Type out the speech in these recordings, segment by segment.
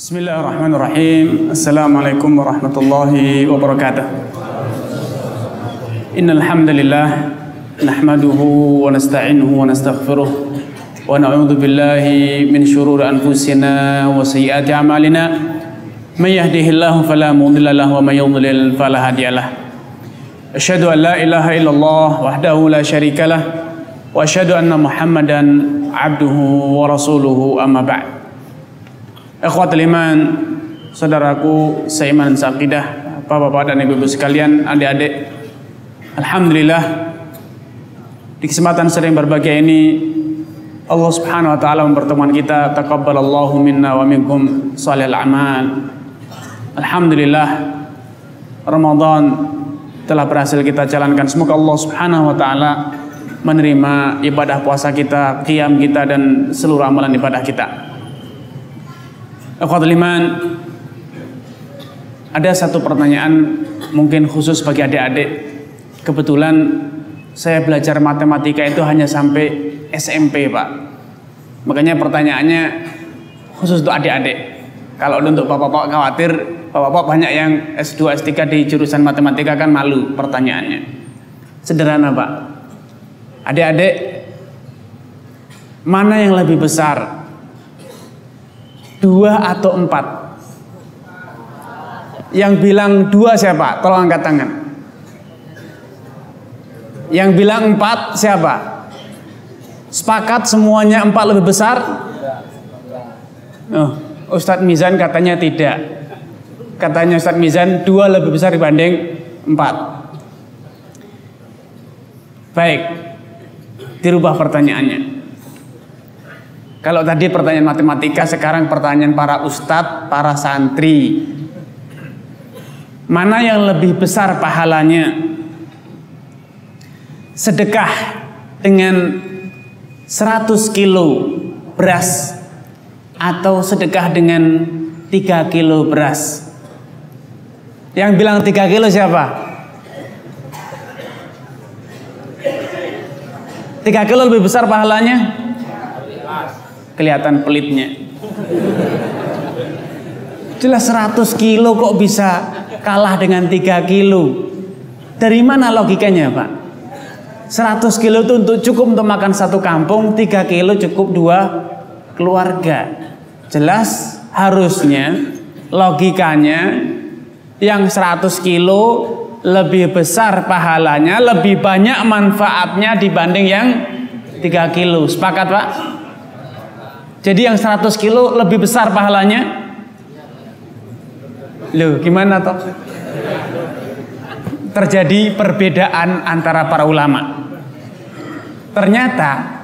Bismillahirrahmanirrahim. Assalamualaikum warahmatullahi wabarakatuh. Innal hamdalillah nahmaduhu wa nasta'inuhu wa nastaghfiruh wa na'udzu billahi min shururi anfusina wa sayyiati a'malina. May yahdihillahu fala mudilla lahu wa may yudlil fala hadiyalah. Asyhadu an la ilaha illallah wahdahu la syarikalah wa asyhadu anna Muhammadan abduhu wa rasuluhu amma ba'd. Ikhwatul iman, saudaraku seiman dan seaqidah, bapak-bapak dan ibu-ibu sekalian, adik-adik, alhamdulillah di kesempatan sering berbahagia ini Allah Subhanahu wa taala mempertemukan kita. Taqabbalallahu minna wa minkum shalihal a'mal. Alhamdulillah Ramadan telah berhasil kita jalankan. Semoga Allah Subhanahu wa taala menerima ibadah puasa kita, qiyam kita, dan seluruh amalan ibadah kita. Ikhwatul iman, ada satu pertanyaan mungkin khusus bagi adik-adik. Kebetulan saya belajar matematika itu hanya sampai SMP, Pak. Makanya pertanyaannya khusus untuk adik-adik. Kalau untuk bapak-bapak khawatir, bapak-bapak banyak yang S2, S3 di jurusan matematika kan malu pertanyaannya. Sederhana, Pak. Adik-adik, mana yang lebih besar? 2 atau 4? Yang bilang 2 siapa? Tolong angkat tangan. Yang bilang 4 siapa? Sepakat semuanya 4 lebih besar? Oh, Ustadz Mizan katanya tidak. Katanya Ustadz Mizan 2 lebih besar dibanding 4. Baik, dirubah pertanyaannya. Kalau tadi pertanyaan matematika, sekarang pertanyaan para ustadz, para santri. Mana yang lebih besar pahalanya? Sedekah dengan 100 kilo beras atau sedekah dengan 3 kilo beras? Yang bilang 3 kilo siapa? 3 kilo lebih besar pahalanya? Kelihatan pelitnya. Jelas 100 kilo kok bisa kalah dengan 3 kilo. Dari mana logikanya, Pak? 100 kilo itu cukup untuk makan satu kampung, 3 kilo cukup 2 keluarga. Jelas harusnya logikanya yang 100 kilo lebih besar pahalanya, lebih banyak manfaatnya dibanding yang 3 kilo. Sepakat, Pak? Jadi yang 100 kilo lebih besar pahalanya? Loh, gimana toh? Terjadi perbedaan antara para ulama. Ternyata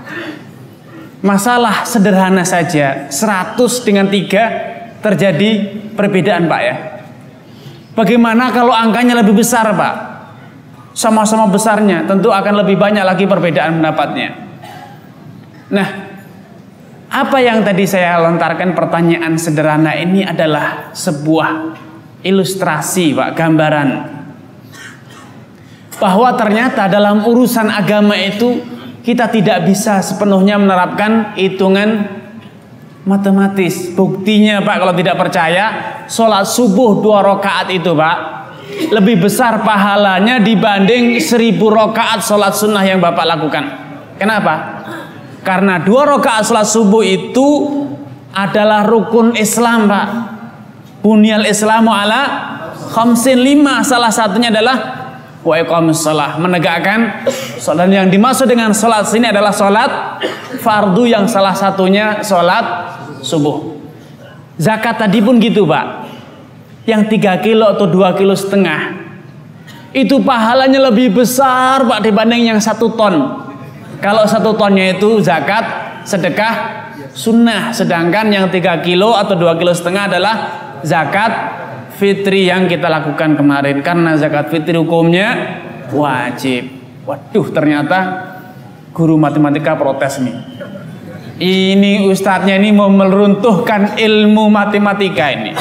masalah sederhana saja, 100 dengan 3 terjadi perbedaan, Pak ya. Bagaimana kalau angkanya lebih besar, Pak? Sama-sama besarnya, tentu akan lebih banyak lagi perbedaan pendapatnya. Nah, apa yang tadi saya lontarkan, pertanyaan sederhana ini adalah sebuah ilustrasi, Pak, gambaran bahwa ternyata dalam urusan agama itu kita tidak bisa sepenuhnya menerapkan hitungan matematis. Buktinya, Pak, kalau tidak percaya, sholat subuh 2 rakaat itu, Pak, lebih besar pahalanya dibanding 1000 rakaat sholat sunnah yang Bapak lakukan. Kenapa? Karena 2 rakaat sholat subuh itu adalah rukun Islam, Pak. Bunyal Islamu ala khamsin 5. Salah satunya adalah wa iqamus shalah, menegakkan sholat. Yang dimaksud dengan sholat sini adalah sholat fardu, yang salah satunya sholat subuh. Zakat tadi pun gitu, Pak. Yang 3 kilo atau 2,5 kilo itu pahalanya lebih besar, Pak, dibanding yang 1 ton. Kalau 1 tonnya itu zakat sedekah sunnah, sedangkan yang 3 kilo atau 2,5 kilo adalah zakat fitri yang kita lakukan kemarin. Karena zakat fitri hukumnya wajib. Waduh, ternyata guru matematika protes nih. Ini ustadznya ini mau meruntuhkan ilmu matematika ini.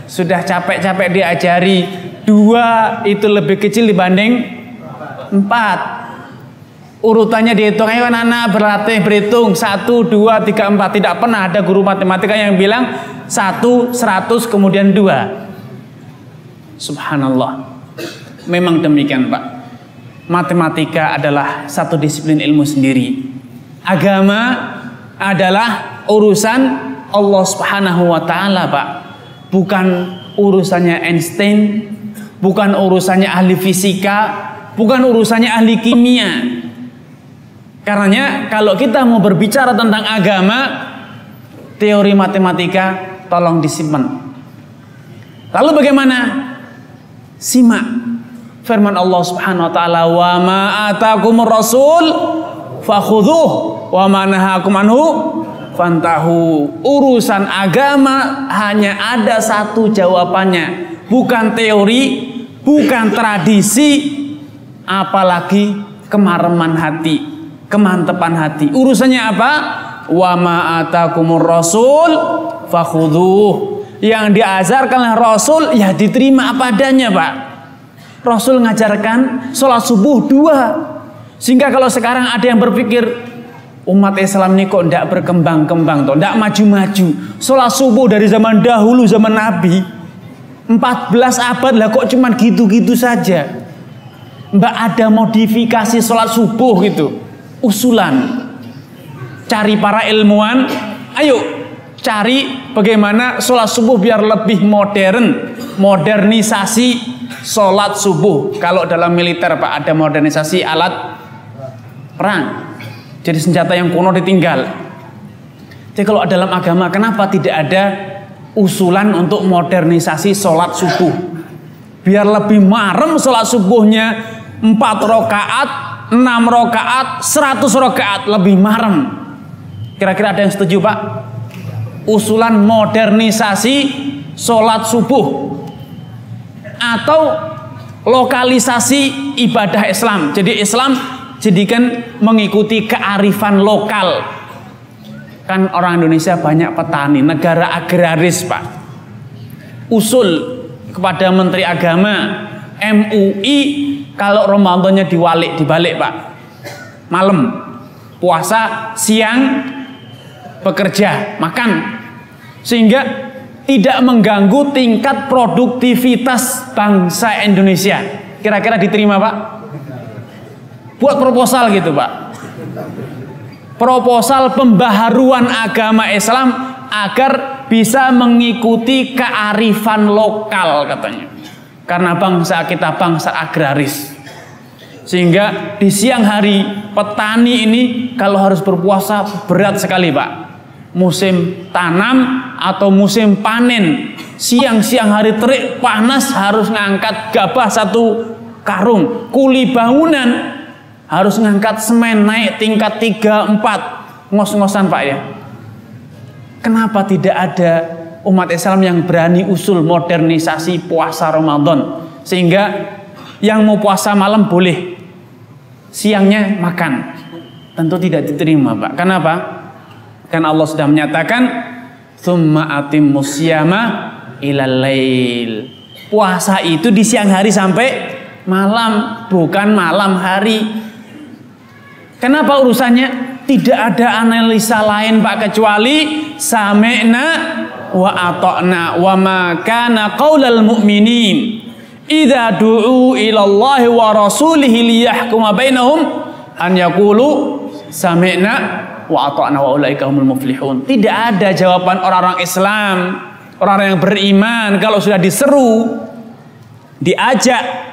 Sudah capek-capek diajari 2 itu lebih kecil dibanding 4. Urutannya dihitung, ayo anak berlatih berhitung 1, 2, 3, 4. Tidak pernah ada guru matematika yang bilang 1, 100 kemudian 2. Subhanallah. Memang demikian Pak. Matematika adalah satu disiplin ilmu sendiri. Agama adalah urusan Allah Subhanahu wa taala Pak. Bukan urusannya Einstein, bukan urusannya ahli fisika, bukan urusannya ahli kimia. Karenanya kalau kita mau berbicara tentang agama, teori matematika tolong disimpan. Lalu bagaimana? Simak firman Allah Subhanahu wa taala, "Wa ma atakumur rasul fakhudhuh wa ma nahakum anhu fantahu." Urusan agama hanya ada satu jawabannya, bukan teori, bukan tradisi, apalagi kemareman hati, kemantepan hati. Urusannya apa? Wa ma atakumur rasul fakhudhuh. Yang diajarkan oleh Rasul ya diterima apa adanya Pak. Rasul ngajarkan sholat subuh 2. Sehingga kalau sekarang ada yang berpikir umat Islam ini kok tidak berkembang-kembang, tidak maju-maju. Sholat subuh dari zaman dahulu, zaman Nabi 14 abad lah kok cuman gitu-gitu saja. Mbak ada modifikasi sholat subuh gitu, usulan. Cari para ilmuwan, ayo cari bagaimana sholat subuh biar lebih modern, modernisasi sholat subuh. Kalau dalam militer Pak ada modernisasi alat perang, jadi senjata yang kuno ditinggal. Jadi kalau dalam agama kenapa tidak ada usulan untuk modernisasi sholat subuh biar lebih marem sholat subuhnya, 4 rakaat, 6 rakaat, 100 rakaat, lebih marem. Kira-kira ada yang setuju Pak? Usulan modernisasi sholat subuh atau lokalisasi ibadah Islam. Jadi Islam jadikan mengikuti kearifan lokal. Kan orang Indonesia banyak petani, negara agraris Pak. Usul kepada Menteri Agama, MUI, kalau Ramadannya dibalik Pak. Malam puasa, siang bekerja, makan, sehingga tidak mengganggu tingkat produktivitas bangsa Indonesia. Kira-kira diterima Pak? Buat proposal gitu Pak, proposal pembaharuan agama Islam agar bisa mengikuti kearifan lokal katanya, karena bangsa kita bangsa agraris. Sehingga di siang hari petani ini kalau harus berpuasa berat sekali Pak. Musim tanam atau musim panen, siang-siang hari terik panas harus ngangkat gabah 1 karung, kuli bangunan harus ngangkat semen naik tingkat 3, 4, ngos-ngosan Pak ya. Kenapa tidak ada umat Islam yang berani usul modernisasi puasa Ramadan, sehingga yang mau puasa malam boleh, siangnya makan? Tentu tidak diterima Pak. Kenapa? Kan Allah sudah menyatakan tsumma atimmus syiyama ilal lail. Puasa itu di siang hari sampai malam, bukan malam hari. Kenapa urusannya? Tidak ada analisa lain Pak kecuali sami'na wa ata'na wa ma kana qaulal mu'minin idza du'u ilallahi wa rasulihi liyahkuma bainahum an yaqulu sami'na wa ata'na wa ulaika humul muflihun. Tidak ada jawaban orang-orang Islam, orang-orang yang beriman kalau sudah diseru, diajak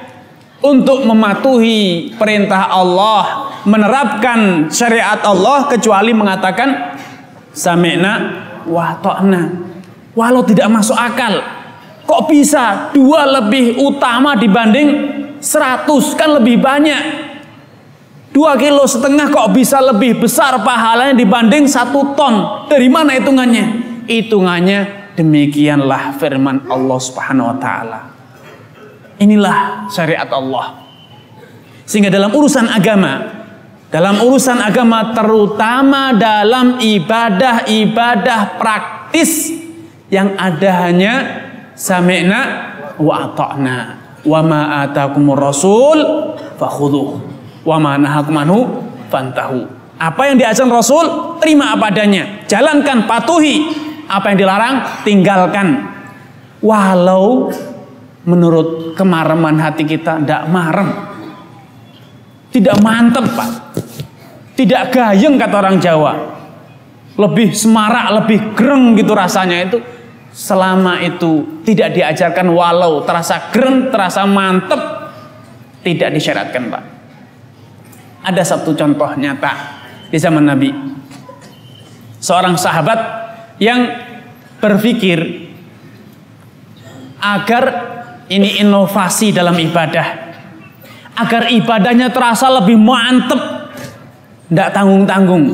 untuk mematuhi perintah Allah, menerapkan syariat Allah, kecuali mengatakan sami'na wa ata'na. Walau tidak masuk akal, kok bisa 2 lebih utama dibanding 100, kan lebih banyak. 2,5 kilo kok bisa lebih besar pahalanya dibanding 1 ton. Dari mana hitungannya? Hitungannya demikianlah firman Allah Subhanahu wa taala. Inilah syariat Allah. Sehingga dalam urusan agama terutama dalam ibadah-ibadah praktis yang ada hanya sami'na wa ata'na wa ma atakumur rasul fakhudhuh wa ma nahakum anhu fantahu. Apa yang diajarkan Rasul, terima apa adanya, jalankan, patuhi. Apa yang dilarang, tinggalkan. Walau menurut kemareman hati kita tidak marem, tidak mantep Pak, tidak gayeng kata orang Jawa, lebih semarak, lebih gereng gitu rasanya itu. Selama itu tidak diajarkan, walau terasa gereng, terasa mantep, tidak disyaratkan Pak. Ada satu contoh nyata di zaman Nabi. Seorang sahabat yang berpikir agar ini inovasi dalam ibadah, agar ibadahnya terasa lebih mantep, tidak tanggung-tanggung.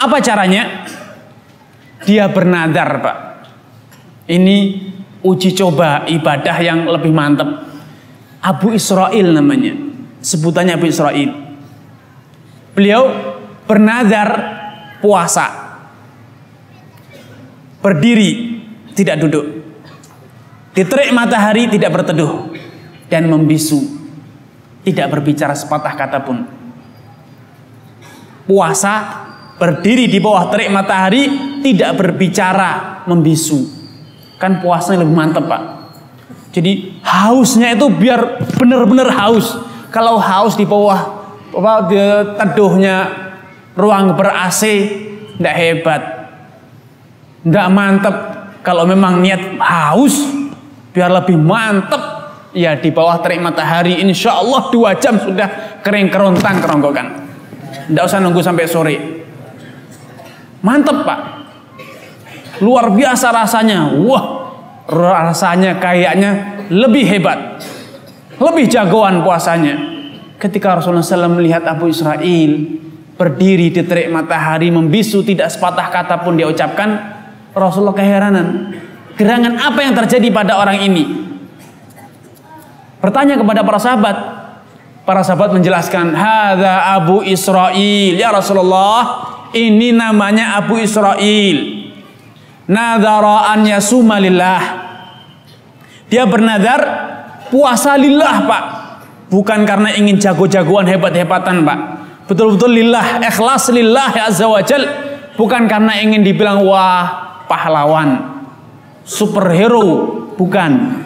Apa caranya? Dia bernadar Pak. Ini uji coba ibadah yang lebih mantep. Abu Israil namanya, sebutannya Abu Israil. Beliau bernadar puasa, berdiri tidak duduk, di terik matahari tidak berteduh, dan membisu, tidak berbicara sepatah kata pun. Puasa, berdiri di bawah terik matahari, tidak berbicara, membisu. Kan puasanya lebih mantap Pak. Jadi hausnya itu biar benar-benar haus. Kalau haus di bawah di teduhnya ruang ber-AC, tidak hebat, tidak mantap. Kalau memang niat haus biar lebih mantap, ya di bawah terik matahari, insya Allah 2 jam sudah kering kerontang keronggokan. Tidak usah nunggu sampai sore. Mantap Pak, luar biasa rasanya. Wah, rasanya kayaknya lebih hebat, lebih jagoan puasanya. Ketika Rasulullah SAW melihat Abu Israil berdiri di terik matahari, membisu, tidak sepatah kata pun dia ucapkan, Rasulullah keheranan, gerangan apa yang terjadi pada orang ini? Bertanya kepada para sahabat. Para sahabat menjelaskan, hadza Abu Israil, ya Rasulullah, ini namanya Abu Israil. Nadhara an yasuma lillah. Dia bernadar puasa lillah Pak. Bukan karena ingin jago-jagoan, hebat-hebatan Pak. Betul-betul lillah, ikhlas lillah azza wa jal. Bukan karena ingin dibilang wah pahlawan, superhero, bukan.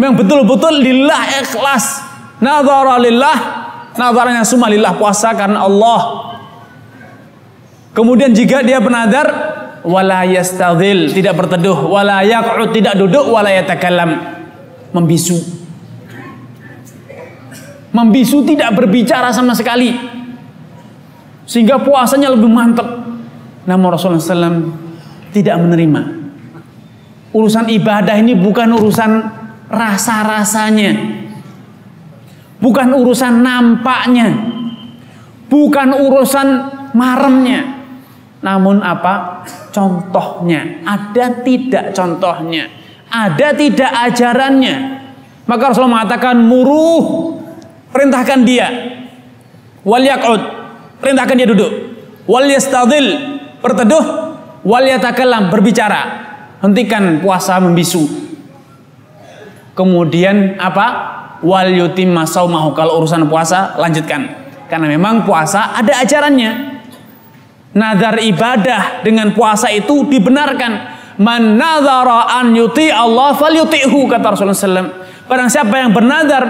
Memang betul-betul lillah, ikhlas. Nadhara lillah, nadharanya summa lillah, puasa karena Allah. Kemudian jika dia bernadar, wala yastadhil, tidak berteduh, wala yaq'ud, tidak duduk, wala yatakallam, membisu. Membisu, tidak berbicara sama sekali, sehingga puasanya lebih mantap. Namun Rasulullah SAW tidak menerima. Urusan ibadah ini bukan urusan rasa-rasanya, bukan urusan nampaknya, bukan urusan maremnya, namun apa? Contohnya. Ada tidak contohnya? Ada tidak ajarannya? Maka Rasulullah mengatakan, muruh, perintahkan dia. Wal yaq'ud, perintahkan dia duduk. Wal yastadhil, berteduh. Wal yatakallam, berbicara. Hentikan puasa membisu. Kemudian apa? Wal yutimma saumahu, kalau urusan puasa lanjutkan. Karena memang puasa ada ajarannya. Nadar ibadah dengan puasa itu dibenarkan. Man nadhara an yuti Allah falyuti'hu, kata Rasulullah SAW. Barang siapa yang bernadar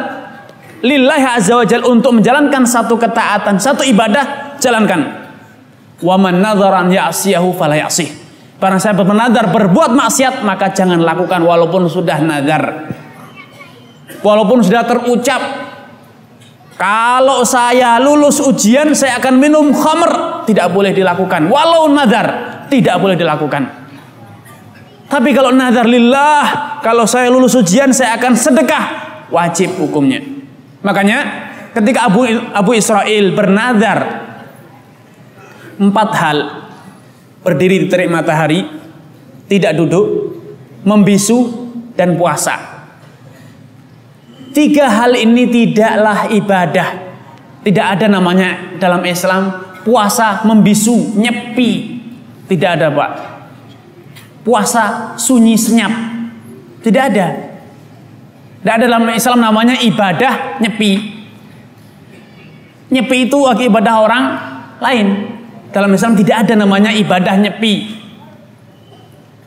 lillahi azza wa jalla untuk menjalankan satu ketaatan, satu ibadah, jalankan. Wa man nadhara an ya'siyahu fala ya'sih. Barang siapa bernadar berbuat maksiat, maka jangan lakukan walaupun sudah nadar. Walaupun sudah terucap, kalau saya lulus ujian saya akan minum khamr, tidak boleh dilakukan. Walau nadar, tidak boleh dilakukan. Tapi kalau nadar lillah, kalau saya lulus ujian saya akan sedekah, wajib hukumnya. Makanya ketika Abu Israil bernadar 4 hal, berdiri di terik matahari, tidak duduk, membisu, dan puasa. 3 hal ini tidaklah ibadah. Tidak ada namanya dalam Islam puasa membisu, nyepi. Tidak ada Pak. Puasa sunyi senyap, tidak ada. Tidak ada dalam Islam namanya ibadah nyepi. Nyepi itu ibadah orang lain. Dalam Islam tidak ada namanya ibadah nyepi.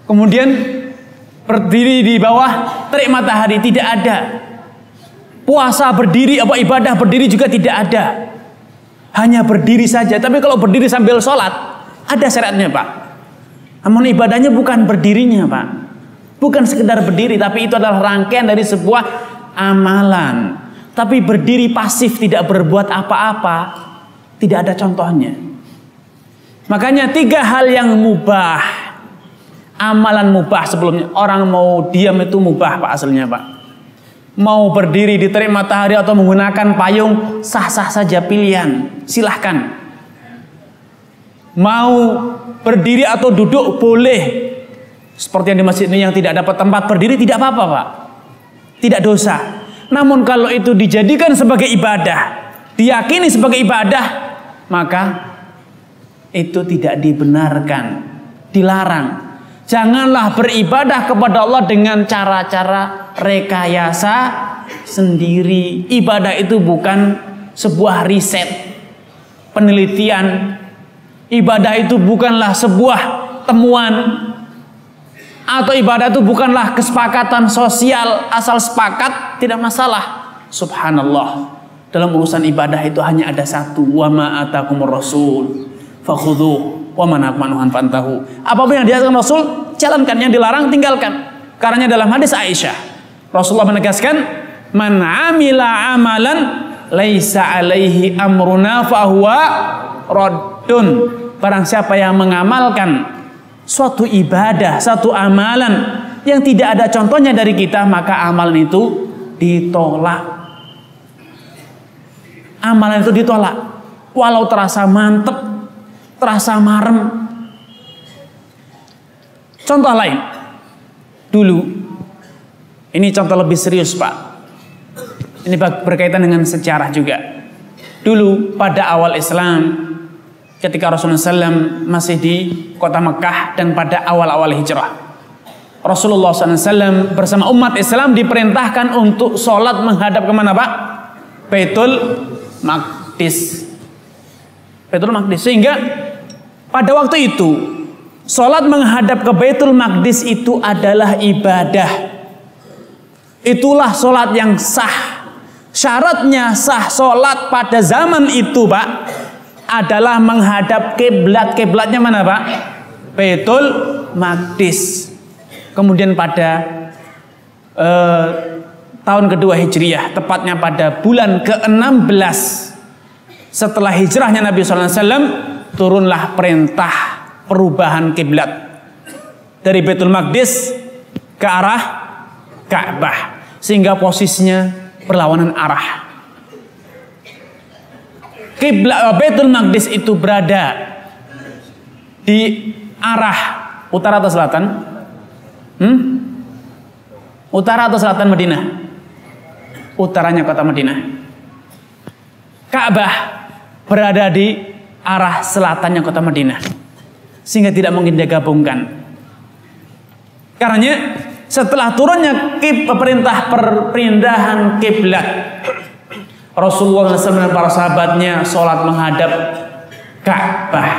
Kemudian berdiri di bawah terik matahari tidak ada. Puasa berdiri, ibadah berdiri juga tidak ada. Hanya berdiri saja. Tapi kalau berdiri sambil sholat ada syaratnya, Pak. Namun ibadahnya bukan berdirinya, Pak. Bukan sekedar berdiri, tapi itu adalah rangkaian dari sebuah amalan. Tapi berdiri pasif tidak berbuat apa-apa, tidak ada contohnya. Makanya 3 hal yang mubah, amalan mubah sebelumnya. Orang mau diam itu mubah, Pak, aslinya, Pak. Mau berdiri di terik matahari atau menggunakan payung, sah-sah saja, pilihan, silahkan. Mau berdiri atau duduk boleh. Seperti yang di masjid ini yang tidak dapat tempat berdiri tidak apa-apa, Pak. Tidak dosa. Namun kalau itu dijadikan sebagai ibadah, diyakini sebagai ibadah, maka itu tidak dibenarkan, dilarang. Janganlah beribadah kepada Allah dengan cara-cara rekayasa sendiri. Ibadah itu bukan sebuah riset, penelitian. Ibadah itu bukanlah sebuah temuan. Atau ibadah itu bukanlah kesepakatan sosial, asal sepakat tidak masalah. Subhanallah, dalam urusan ibadah itu hanya ada satu, wa ma atakumur rasul fakhudhuh wa ma nahakum anhu fantahu. Apapun yang diajarkan Rasul, jalankan, yang dilarang tinggalkan. Karena dalam hadis Aisyah, Rasulullah menegaskan, man amila amalan laisa alaihi amruna fahuwa raddun. Barang siapa yang mengamalkan suatu ibadah, satu amalan yang tidak ada contohnya dari kita, maka amalan itu ditolak. Amalan itu ditolak, walau terasa mantep, terasa marem. Contoh lain, dulu, ini contoh lebih serius, Pak. Ini berkaitan dengan sejarah juga. Dulu pada awal Islam, ketika Rasulullah SAW masih di kota Mekah dan pada awal-awal hijrah, Rasulullah SAW bersama umat Islam diperintahkan untuk sholat menghadap kemana, Pak? Baitul Maqdis. Baitul Maqdis. Sehingga pada waktu itu sholat menghadap ke Baitul Maqdis itu adalah ibadah. Itulah sholat yang sah. Syaratnya sah sholat pada zaman itu, Pak, adalah menghadap kiblat. Kiblatnya mana, Pak? Baitul Maqdis. Kemudian pada tahun kedua Hijriyah, tepatnya pada bulan ke-16 setelah hijrahnya Nabi SAW, turunlah perintah perubahan kiblat dari Baitul Maqdis ke arah Ka'bah, sehingga posisinya berlawanan arah. Kiblat Baitul Maqdis itu berada di arah utara atau selatan? Utara atau selatan Madinah? Utaranya kota Madinah. Ka'bah berada di arah selatannya kota Madinah, sehingga tidak mungkin digabungkan. Karena setelah turunnya perintah perpindahan kiblat, Rasulullah SAW dan para sahabatnya sholat menghadap Ka'bah,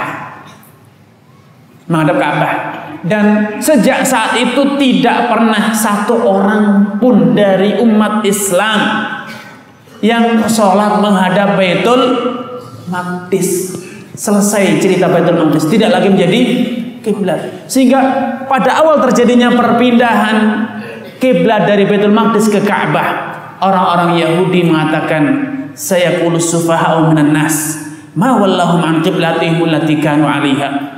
dan sejak saat itu tidak pernah satu orang pun dari umat Islam yang sholat menghadap Baitul Maqdis. Selesai cerita Baitul Maqdis, tidak lagi menjadi kiblat. Sehingga pada awal terjadinya perpindahan kiblat dari Baitul Maqdis ke Ka'bah, orang-orang Yahudi mengatakan, sayaqulu sufaha'u minan nas ma wallahum an qiblatihim allati kanu 'alaiha.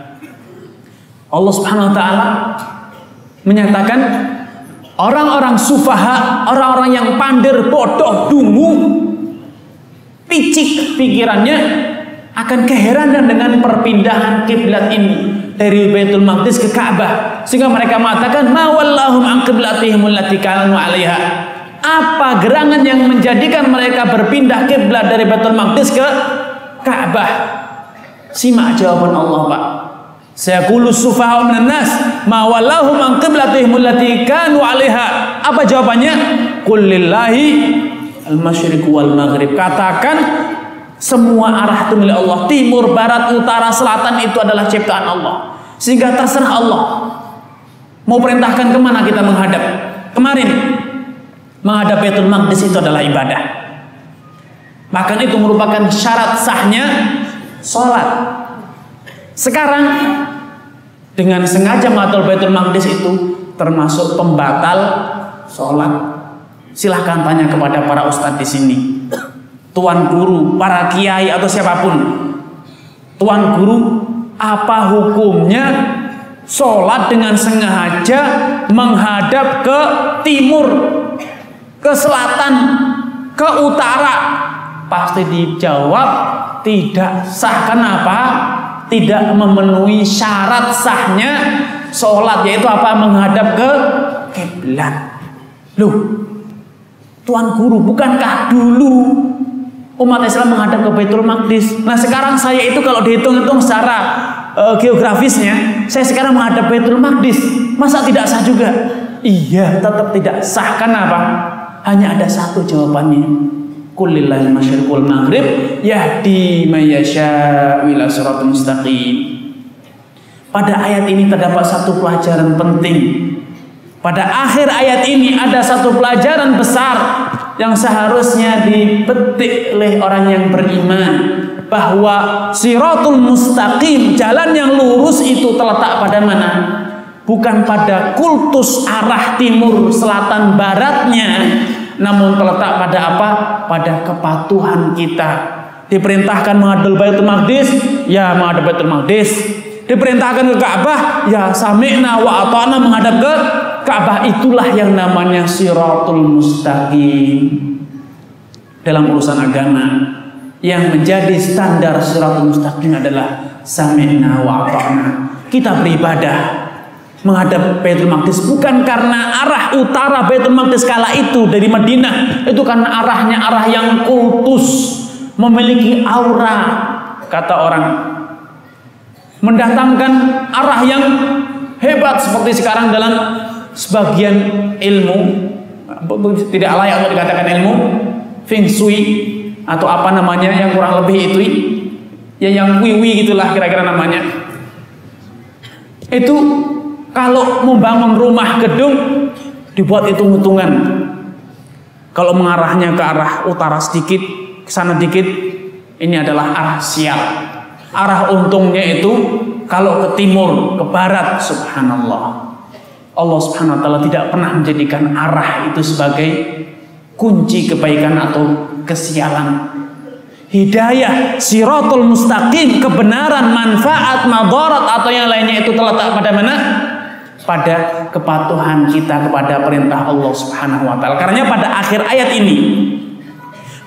Allah Subhanahu wa taala menyatakan orang-orang sufaha, orang-orang yang pandir, bodoh, dungu, picik pikirannya, akan keheranan dengan perpindahan kiblat ini dari Baitul Maqdis ke Ka'bah, sehingga mereka mengatakan ma wallahum an qiblatihim allati kanu 'alaiha. Apa gerangan yang menjadikan mereka berpindah kiblat dari Baitul Maqdis ke Ka'bah? Simak jawaban Allah, Pak. Sayaqulu sufaha'u minan nas ma wallahum an qiblatihim allati kanu 'alaiha. Apa jawabannya? Qul lillahi al-masyriq wal maghrib. Katakan Semua arah itu milik Allah. Timur, barat, utara, selatan itu adalah ciptaan Allah. Sehingga terserah Allah mau perintahkan kemana kita menghadap. Kemarin menghadap Baitul Maqdis itu adalah ibadah. Bahkan itu merupakan syarat sahnya sholat. Sekarang dengan sengaja menghadap Baitul Maqdis itu termasuk pembatal sholat. Silahkan tanya kepada para ustadz di sini, tuan guru, para kiai atau siapapun. Tuan guru, apa hukumnya sholat dengan sengaja menghadap ke timur, ke selatan, ke utara? Pasti dijawab tidak sah. Kenapa? Tidak memenuhi syarat sahnya sholat, yaitu apa? Menghadap ke kiblat. Loh, tuan guru, bukankah dulu umat Islam menghadap ke Baitul Maqdis? Nah sekarang saya itu kalau dihitung-hitung secara geografisnya, saya sekarang menghadap Baitul Maqdis. Masa tidak sah juga? Iya, tetap tidak sah. Kenapa? Hanya ada satu jawabannya. Qulillahil masyriq wal maghrib yahdi may yasha'u ila siratal mustaqim. Pada ayat ini terdapat satu pelajaran penting. Pada akhir ayat ini ada satu pelajaran besar yang seharusnya dipetik oleh orang yang beriman, bahwa siratul mustaqim, jalan yang lurus itu terletak pada mana? Bukan pada kultus arah timur, selatan, baratnya, namun terletak pada apa? Pada kepatuhan kita. Diperintahkan menghadap Baitul Maqdis, ya menghadap Baitul Maqdis. Diperintahkan ke Ka'bah, ya sami'na wa ata'na, menghadap ke Ka'bah. Itulah yang namanya siratul mustaqim. Dalam urusan agama, yang menjadi standar siratul mustaqim adalah sami'na wa ata'na. Kita beribadah menghadap Baitul Maqdis bukan karena arah utara Baitul Maqdis kala itu dari Madinah, itu karena arahnya arah yang kultus, memiliki aura, kata orang, mendatangkan arah yang hebat. Seperti sekarang dalam sebagian ilmu, tidak layak untuk dikatakan ilmu, Feng Shui atau apa namanya yang kurang lebih itu, ya yang wiwi gitulah kira-kira namanya. Itu kalau membangun rumah gedung dibuat hitung-hitungan. Kalau mengarahnya ke arah utara sedikit, ke sana dikit, ini adalah arah sial. Arah untungnya itu kalau ke timur, ke barat, subhanallah. Allah subhanahu wa ta'ala tidak pernah menjadikan arah itu sebagai kunci kebaikan atau kesialan. Hidayah, siratul mustaqim, kebenaran, manfaat, madarat atau yang lainnya itu terletak pada mana? Pada kepatuhan kita kepada perintah Allah subhanahu wa ta'ala. Karena pada akhir ayat ini,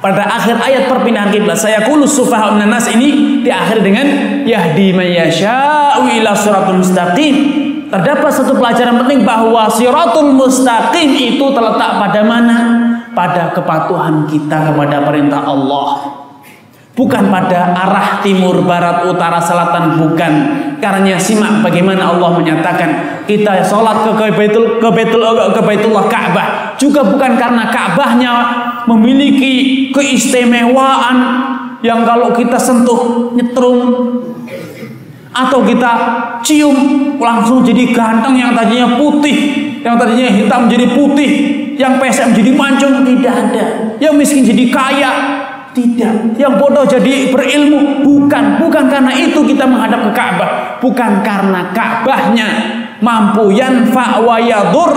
pada akhir ayat perpindahan kiblat, saya qulu sufaha'un nas ini diakhiri dengan yahdi may yasha'u ila siratul mustaqim. Terdapat satu pelajaran penting bahwa siratul mustaqim itu terletak pada mana? Pada kepatuhan kita kepada perintah Allah. Bukan pada arah timur, barat, utara, selatan, bukan. Karena simak bagaimana Allah menyatakan kita sholat ke Baitullah Ka'bah juga bukan karena Ka'bahnya memiliki keistimewaan yang kalau kita sentuh nyetrum atau kita cium langsung jadi ganteng, yang tadinya putih, yang tadinya hitam jadi putih, yang pesek menjadi mancung. Tidak ada. Yang miskin jadi kaya. Tidak. Yang bodoh jadi berilmu. Bukan karena itu kita menghadap ke Ka'bah. Bukan karena Ka'bahnya mampu yanfa' wa yadur,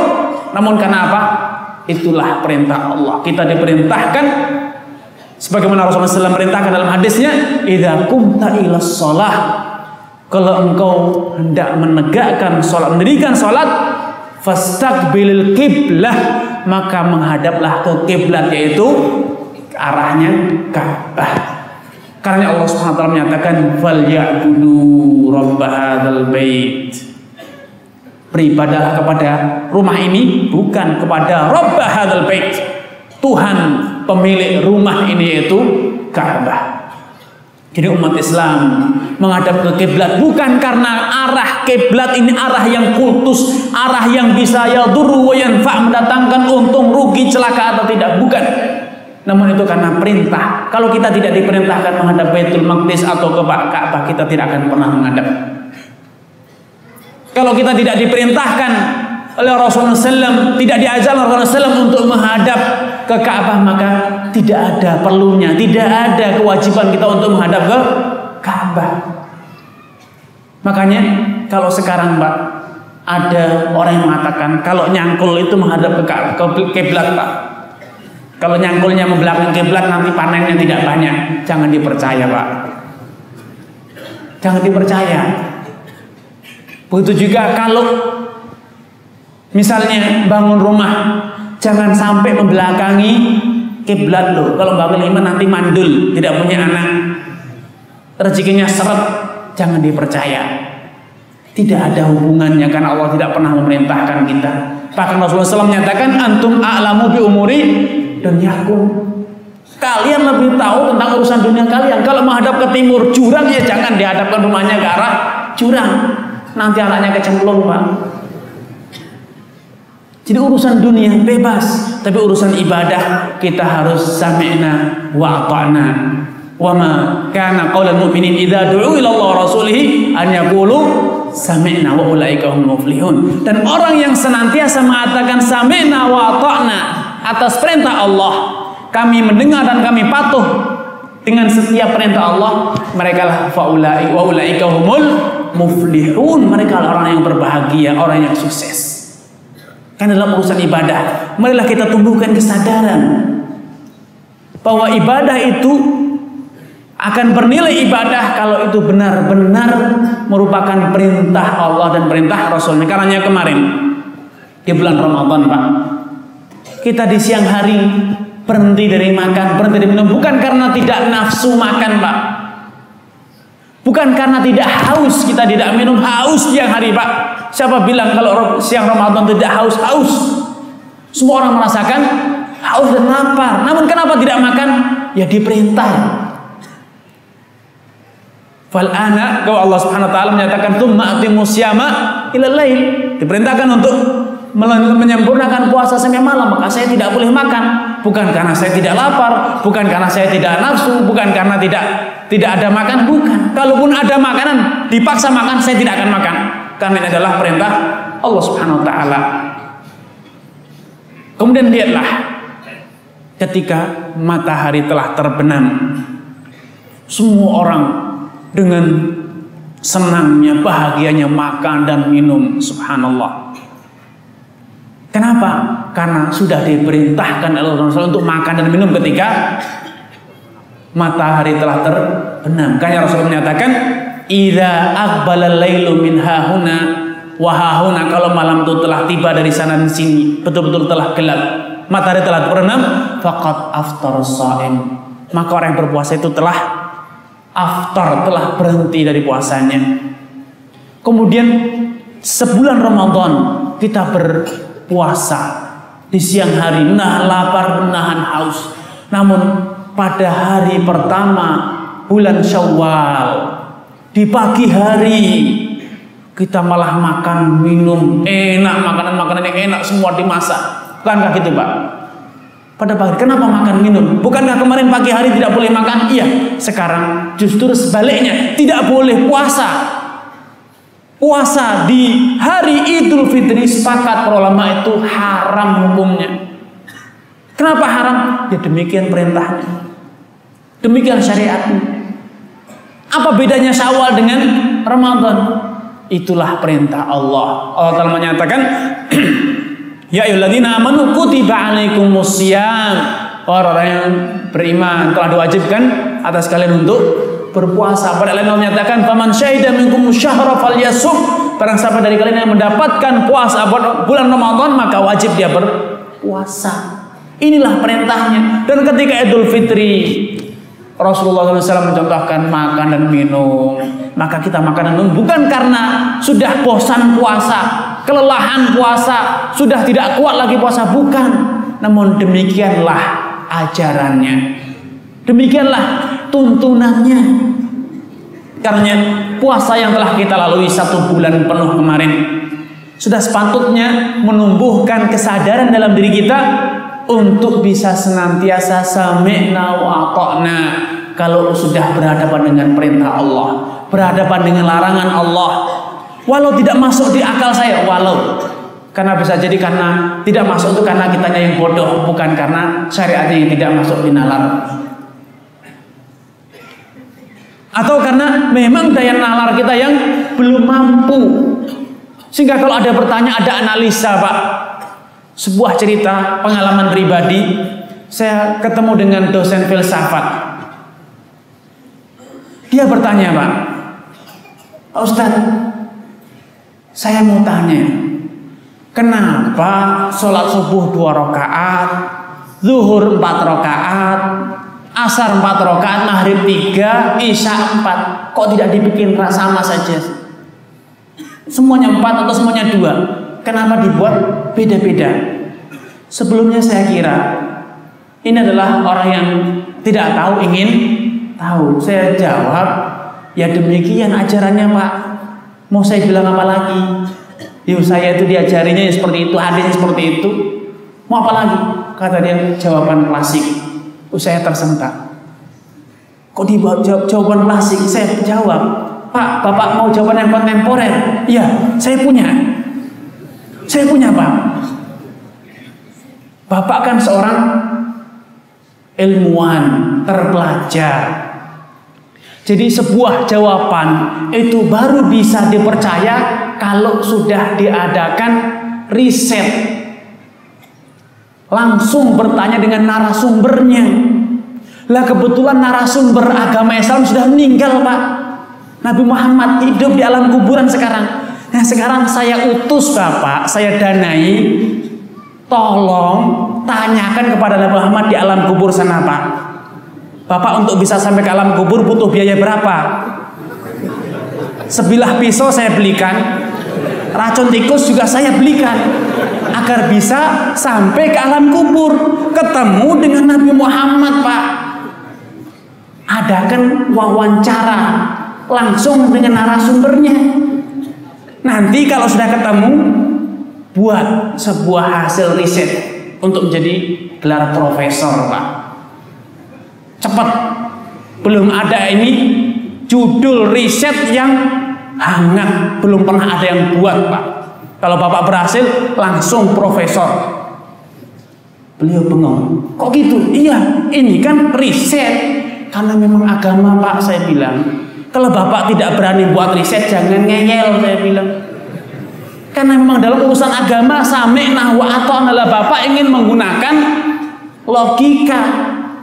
namun karena apa? Itulah perintah Allah. Kita diperintahkan sebagaimana Rasulullah SAW perintahkan dalam hadisnya, idza qumta ilas shalah, kalau engkau hendak menegakkan sholat, mendirikan sholat, fastaqbilil qiblah, maka menghadaplah ke kiblat, yaitu arahnya Ka'bah. Karena Allah Subhanahu wa taala menyatakan falyabudu rabb hadzal bait. Beribadah kepada rumah ini, bukan kepada rabb hadzal bait, Tuhan pemilik rumah ini, yaitu Ka'bah. Jadi umat Islam menghadap ke kiblat bukan karena arah kiblat ini arah yang kultus, arah yang bisa yadurru wa yanfa', mendatangkan untung, rugi, celaka atau tidak, bukan. Namun itu karena perintah. Kalau kita tidak diperintahkan menghadap Baitul Maqdis atau ke Ka'bah, kita tidak akan pernah menghadap. Kalau kita tidak diperintahkan oleh Rasulullah SAW, tidak diajar oleh Rasulullah SAW untuk menghadap ke Ka'bah, maka tidak ada perlunya, tidak ada kewajiban kita untuk menghadap ke Ka'bah. Makanya kalau sekarang Pak, ada orang yang mengatakan kalau nyangkul itu menghadap ke kiblat Pak. Kalau nyangkulnya membelakangi kiblat nanti panennya tidak banyak. Jangan dipercaya Pak. Jangan dipercaya. Begitu juga kalau misalnya bangun rumah, jangan sampai membelakangi kiblat loh. Kalau bangun lima nanti mandul, tidak punya anak, rezekinya seret. Jangan dipercaya. Tidak ada hubungannya, karena Allah tidak pernah memerintahkan kita. Bahkan Rasulullah SAW menyatakan, antum a'lamu bi umuri dunyakum. Kalian lebih tahu tentang urusan dunia kalian. Kalau menghadap ke timur jurang, ya jangan dihadapkan rumahnya ke arah jurang. Nanti anaknya kecemplung Pak. Jadi urusan dunia bebas, tapi urusan ibadah kita harus sami'na wa ata'na. Wa ma kana qaulal mu'minin idza du'u ila Allah wa rasulihi an yaqulu sami'na wa ulaika humul muflihun. Dan orang yang senantiasa mengatakan sami'na wa ata'na atas perintah Allah, kami mendengar dan kami patuh dengan setiap perintah Allah, mereka lah faulai wa ulaika humul muflihun. Mereka lah orang yang berbahagia, orang yang sukses. Karena dalam urusan ibadah, marilah kita tumbuhkan kesadaran bahwa ibadah itu akan bernilai ibadah kalau itu benar-benar merupakan perintah Allah dan perintah Rasulnya. Karena kemarin di bulan Ramadan Pak, kita di siang hari berhenti dari makan, berhenti dari minum, bukan karena tidak nafsu makan Pak, bukan karena tidak haus, kita tidak minum, haus siang hari Pak. Siapa bilang kalau siang Ramadan tidak haus? Haus. Semua orang merasakan haus dan lapar. Namun kenapa tidak makan? Ya diperintah. Fal'ana, kalau Allah Subhanahu wa taala menyatakan tsumma aqimus syiyama ilal lail, diperintahkan untuk menyempurnakan puasa sampai malam, maka saya tidak boleh makan. Bukan karena saya tidak lapar, bukan karena saya tidak nafsu, bukan karena tidak ada makan, bukan. Kalaupun ada makanan, dipaksa makan, saya tidak akan makan. Karena ini adalah perintah Allah Subhanahu wa taala. Kemudian lihatlah ketika matahari telah terbenam, semua orang dengan senangnya, bahagianya makan dan minum, subhanallah. Kenapa? Karena sudah diperintahkan oleh Rasulullah untuk makan dan minum ketika matahari telah terbenam. Karena Rasulullah menyatakan, idza aqbala al-lailu min hahuna wa hahuna, kalau malam itu telah tiba dari sana dan sini, betul-betul telah gelap, matahari telah terbenam, faqad aftara as-shaim, maka orang yang berpuasa itu telah aftar, telah berhenti dari puasanya. Kemudian sebulan Ramadan kita berpuasa di siang hari, menahan lapar, menahan haus. Namun pada hari pertama bulan Syawal, di pagi hari kita malah makan minum enak, makanan-makanan yang enak semua dimasak. Bukankah gitu Pak? Pada pagi, kenapa makan minum? Bukankah kemarin pagi hari tidak boleh makan? Iya, sekarang justru sebaliknya, tidak boleh puasa. Puasa di hari Idul Fitri, sepakat para ulama itu haram hukumnya. Kenapa haram? Ya demikian perintahnya, demikian syariatnya. Apa bedanya Syawal dengan Ramadan? Itulah perintah Allah. Allah Ta'ala menyatakan, ya ayyuhalladzina amanu kutiba alaikumusiyam, orang yang beriman telah diwajibkan atas kalian untuk berpuasa. Pada lain Allah menyatakan, faman syahida minkum syahra falyasum, barang siapa dari kalian yang mendapatkan puasa bulan Ramadan maka wajib dia berpuasa. Inilah perintahnya. Dan ketika Idul Fitri, Rasulullah SAW mencontohkan makan dan minum. Maka kita makan dan minum bukan karena sudah bosan puasa, kelelahan puasa, sudah tidak kuat lagi puasa, bukan. Namun demikianlah ajarannya, demikianlah tuntunannya. Karena puasa yang telah kita lalui 1 bulan penuh kemarin sudah sepatutnya menumbuhkan kesadaran dalam diri kita untuk bisa senantiasa sami'na wa ata'na kalau sudah berhadapan dengan perintah Allah, berhadapan dengan larangan Allah. Walau tidak masuk di akal saya, karena bisa jadi karena tidak masuk itu karena kitanya yang bodoh, bukan karena syariatnya yang tidak masuk di nalar. Atau karena memang daya nalar kita yang belum mampu. Sehingga kalau ada pertanyaan, ada analisa, Pak. Sebuah cerita pengalaman pribadi, saya ketemu dengan dosen filsafat. Dia bertanya, Pak Ustadz, saya mau tanya, kenapa sholat subuh 2 rakaat, zuhur 4 rakaat, asar 4 rakaat, maghrib 3, isya 4, kok tidak dibikin sama saja? Semuanya 4 atau semuanya 2? Kenapa dibuat beda-beda? Sebelumnya saya kira ini adalah orang yang tidak tahu ingin tahu. Saya jawab, ya demikian ajarannya, Pak. Mau saya bilang apa lagi? Yuk, saya itu diajarinya ya seperti itu, hadisnya seperti itu. Mau apa lagi? Kata dia, jawaban klasik. Saya tersentak. Kok dibuat jawaban klasik? Saya jawab, Pak, Bapak mau jawaban yang kontemporer? Iya, saya punya. Saya punya, Pak. Bapak kan seorang ilmuwan, terpelajar. Jadi sebuah jawaban itu baru bisa dipercaya kalau sudah diadakan riset. Langsung bertanya dengan narasumbernya. Lah kebetulan narasumber agama Islam sudah meninggal, Pak. Nabi Muhammad hidup di alam kuburan sekarang. Nah sekarang saya utus Bapak, saya danai, tolong tanyakan kepada Nabi Muhammad di alam kubur sana, Pak. Bapak untuk bisa sampai ke alam kubur butuh biaya berapa? Sebilah pisau saya belikan, racun tikus juga saya belikan, agar bisa sampai ke alam kubur, ketemu dengan Nabi Muhammad, Pak. Adakan wawancara langsung dengan narasumbernya. Nanti kalau sudah ketemu, buat sebuah hasil riset untuk menjadi gelar profesor, Pak. Cepat. Belum ada ini judul riset yang hangat, belum pernah ada yang buat, Pak. Kalau Bapak berhasil, langsung profesor. Beliau bengong. Kok gitu? Iya, ini kan riset. Karena memang agama, Pak, saya bilang. Kalau Bapak tidak berani buat riset, jangan ngeyel, saya bilang. Karena memang dalam urusan agama, sami'na wa ata'na, Bapak ingin menggunakan logika,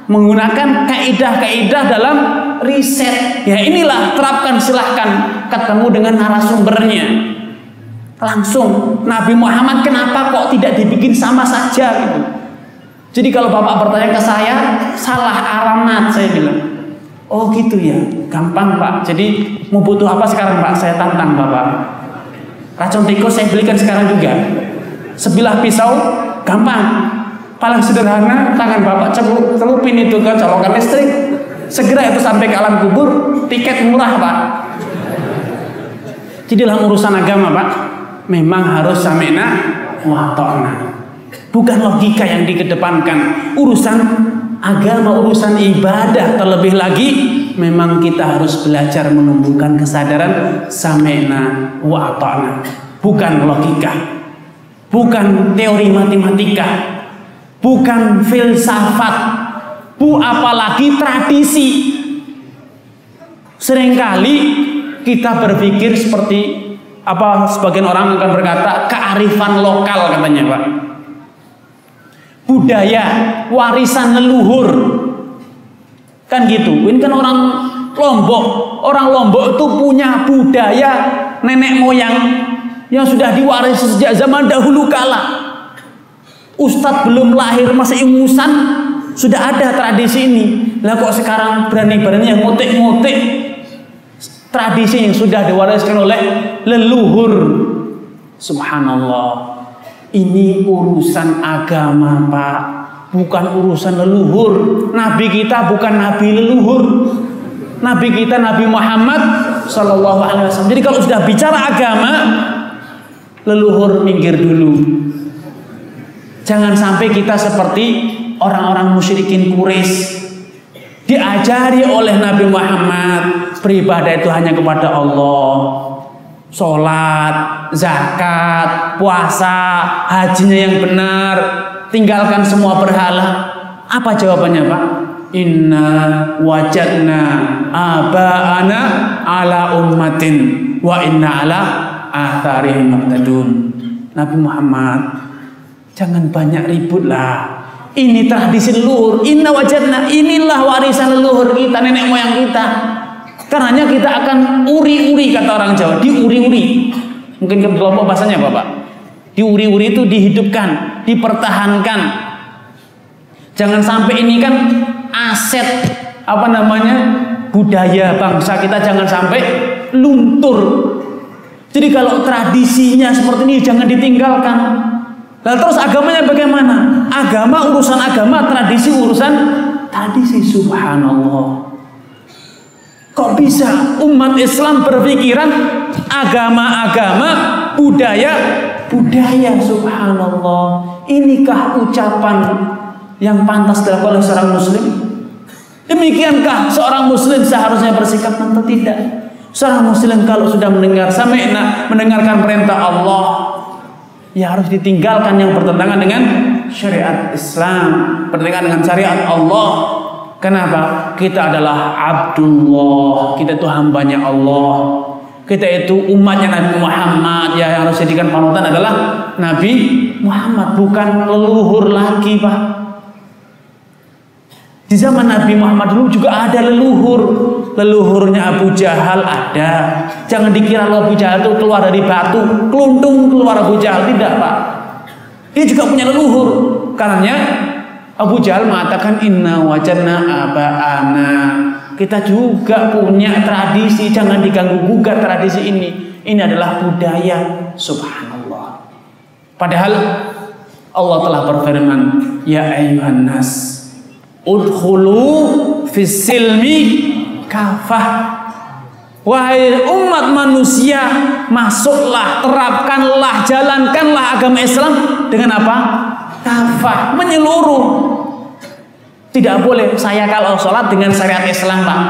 menggunakan kaidah-kaidah dalam riset. Ya inilah, terapkan, silahkan. Ketemu dengan narasumbernya. Langsung, Nabi Muhammad kenapa kok tidak dibikin sama saja gitu. Jadi kalau Bapak bertanya ke saya, salah alamat, saya bilang. Oh gitu ya, gampang, Pak. Jadi mau butuh apa sekarang, Pak? Saya tantang Bapak. Racun tikus saya belikan sekarang juga. Sebilah pisau, gampang. Paling sederhana, tangan Bapak celupin itu ke colokan listrik. Segera itu sampai ke alam kubur, tiket murah, Pak. Jadi dalam urusan agama, Pak, memang harus sami'na wa ata'na. Bukan logika yang dikedepankan. Urusan agama, urusan ibadah, terlebih lagi memang kita harus belajar menumbuhkan kesadaran sami'na wa ata'na. Bukan logika, bukan teori matematika, bukan filsafat, apalagi tradisi. Seringkali kita berpikir seperti apa, sebagian orang akan berkata kearifan lokal, katanya, Pak. Budaya, warisan leluhur, kan gitu. Ini kan orang Lombok itu punya budaya nenek moyang yang sudah diwarisi sejak zaman dahulu kala. Ustadz belum lahir, masih ingusan, sudah ada tradisi ini. Lah kok sekarang berani-berani yang ngotek-ngotek tradisi yang sudah diwariskan oleh leluhur. Subhanallah. Ini urusan agama, Pak, bukan urusan leluhur. Nabi kita bukan nabi leluhur. Nabi kita Nabi Muhammad Sallallahu Alaihi Wasallam. Jadi kalau sudah bicara agama, leluhur minggir dulu. Jangan sampai kita seperti orang-orang musyrikin Quraisy. Diajari oleh Nabi Muhammad beribadah itu hanya kepada Allah. Sholat, zakat, puasa, hajinya yang benar, tinggalkan semua berhala. Apa jawabannya, Pak? Inna wajadna aba'ana ala ummatin wa inna ala atharihim muqtadun. Nabi Muhammad, jangan banyak ribut lah. Ini tradisi leluhur. Inna wajadna, inilah warisan leluhur kita, nenek moyang kita. Karenanya kita akan uri-uri, kata orang Jawa. Diuri-uri. Mungkin kelompok bahasanya Bapak. Diuri-uri itu dihidupkan, dipertahankan. Jangan sampai ini kan aset budaya bangsa kita, jangan sampai luntur. Jadi kalau tradisinya seperti ini jangan ditinggalkan. Lalu terus agamanya bagaimana? Agama urusan agama, tradisi urusan tradisi. Subhanallah. Kok bisa umat Islam berpikiran agama-agama, budaya, subhanallah. Inikah ucapan yang pantas dilakukan oleh seorang muslim? Demikiankah seorang muslim seharusnya bersikap? Tentu tidak. Seorang muslim kalau sudah mendengarkan perintah Allah, ya harus ditinggalkan yang bertentangan dengan syariat Islam, bertentangan dengan syariat Allah. Kenapa? Kita adalah Abdullah, kita itu hambanya Allah, kita itu umatnya Nabi Muhammad. Ya, yang harus dijadikan panutan adalah Nabi Muhammad, bukan leluhur lagi, Pak. Di zaman Nabi Muhammad dulu juga ada leluhurnya Abu Jahal ada. Jangan dikira Abu Jahal itu keluar dari batu, keluntung keluar Abu Jahal, tidak, Pak. Dia juga punya leluhur. Karenanya Abu Jahal mengatakan inna wajadna aba'ana. Kita juga punya tradisi, jangan diganggu gugat tradisi ini. Ini adalah budaya, subhanallah. Padahal Allah telah berfirman, ya ayyuhan nas, udkhulu fis silmi kafah. Wahai umat manusia, masuklah, terapkanlah, jalankanlah agama Islam dengan apa? Kafah, menyeluruh. Tidak boleh saya kalau sholat dengan syariat Islam, Pak.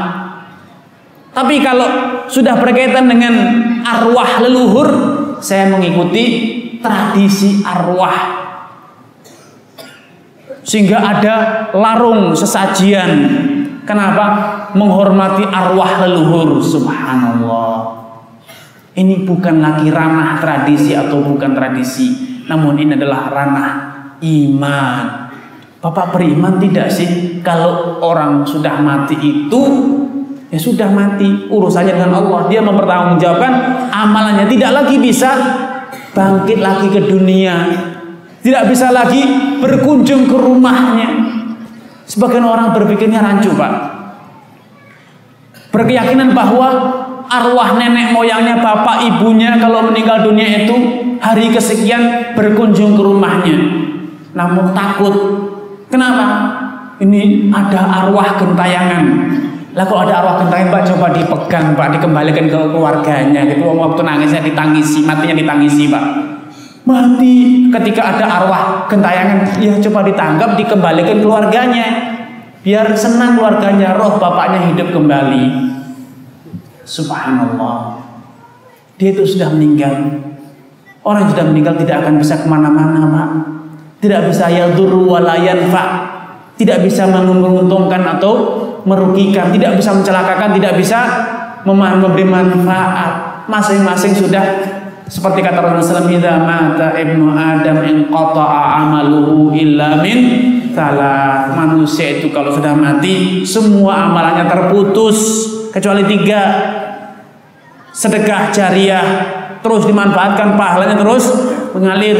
Tapi kalau sudah berkaitan dengan arwah leluhur, saya mengikuti tradisi arwah. Sehingga ada larung sesajian. Kenapa? Menghormati arwah leluhur. Subhanallah. Ini bukan lagi ranah tradisi atau bukan tradisi, namun ini adalah ranah iman. Bapak beriman tidak sih kalau orang sudah mati itu ya sudah mati, urusannya dengan Allah. Dia mempertanggungjawabkan amalannya, tidak lagi bisa bangkit lagi ke dunia, tidak bisa lagi berkunjung ke rumahnya. Sebagian orang berpikirnya rancu, Pak. Berkeyakinan bahwa arwah nenek moyangnya, bapak ibunya kalau meninggal dunia itu hari kesekian berkunjung ke rumahnya. Namun takut. Kenapa? Ini ada arwah gentayangan. Lah kalau ada arwah gentayangan, Pak, coba dipegang, Pak, dikembalikan ke keluarganya. Gitu. Waktu nangisnya ditangisi, matinya ditangisi, Pak. Mati ketika ada arwah gentayangan, ya coba ditangkap, dikembalikan keluarganya. Biar senang keluarganya, roh bapaknya hidup kembali. Subhanallah. Dia itu sudah meninggal. Orang yang sudah meninggal tidak akan bisa kemana-mana, Pak. Tidak bisa yadur wala yanfa, tidak bisa menguntungkan atau merugikan, tidak bisa mencelakakan, tidak bisa memberi manfaat. Masing-masing sudah seperti kata Rasulullah SAW, idza mata ibnu adam inqata'a amaluhu illa min salah. Manusia itu kalau sudah mati semua amalannya terputus kecuali 3. Sedekah jariah terus dimanfaatkan, pahalanya terus mengalir.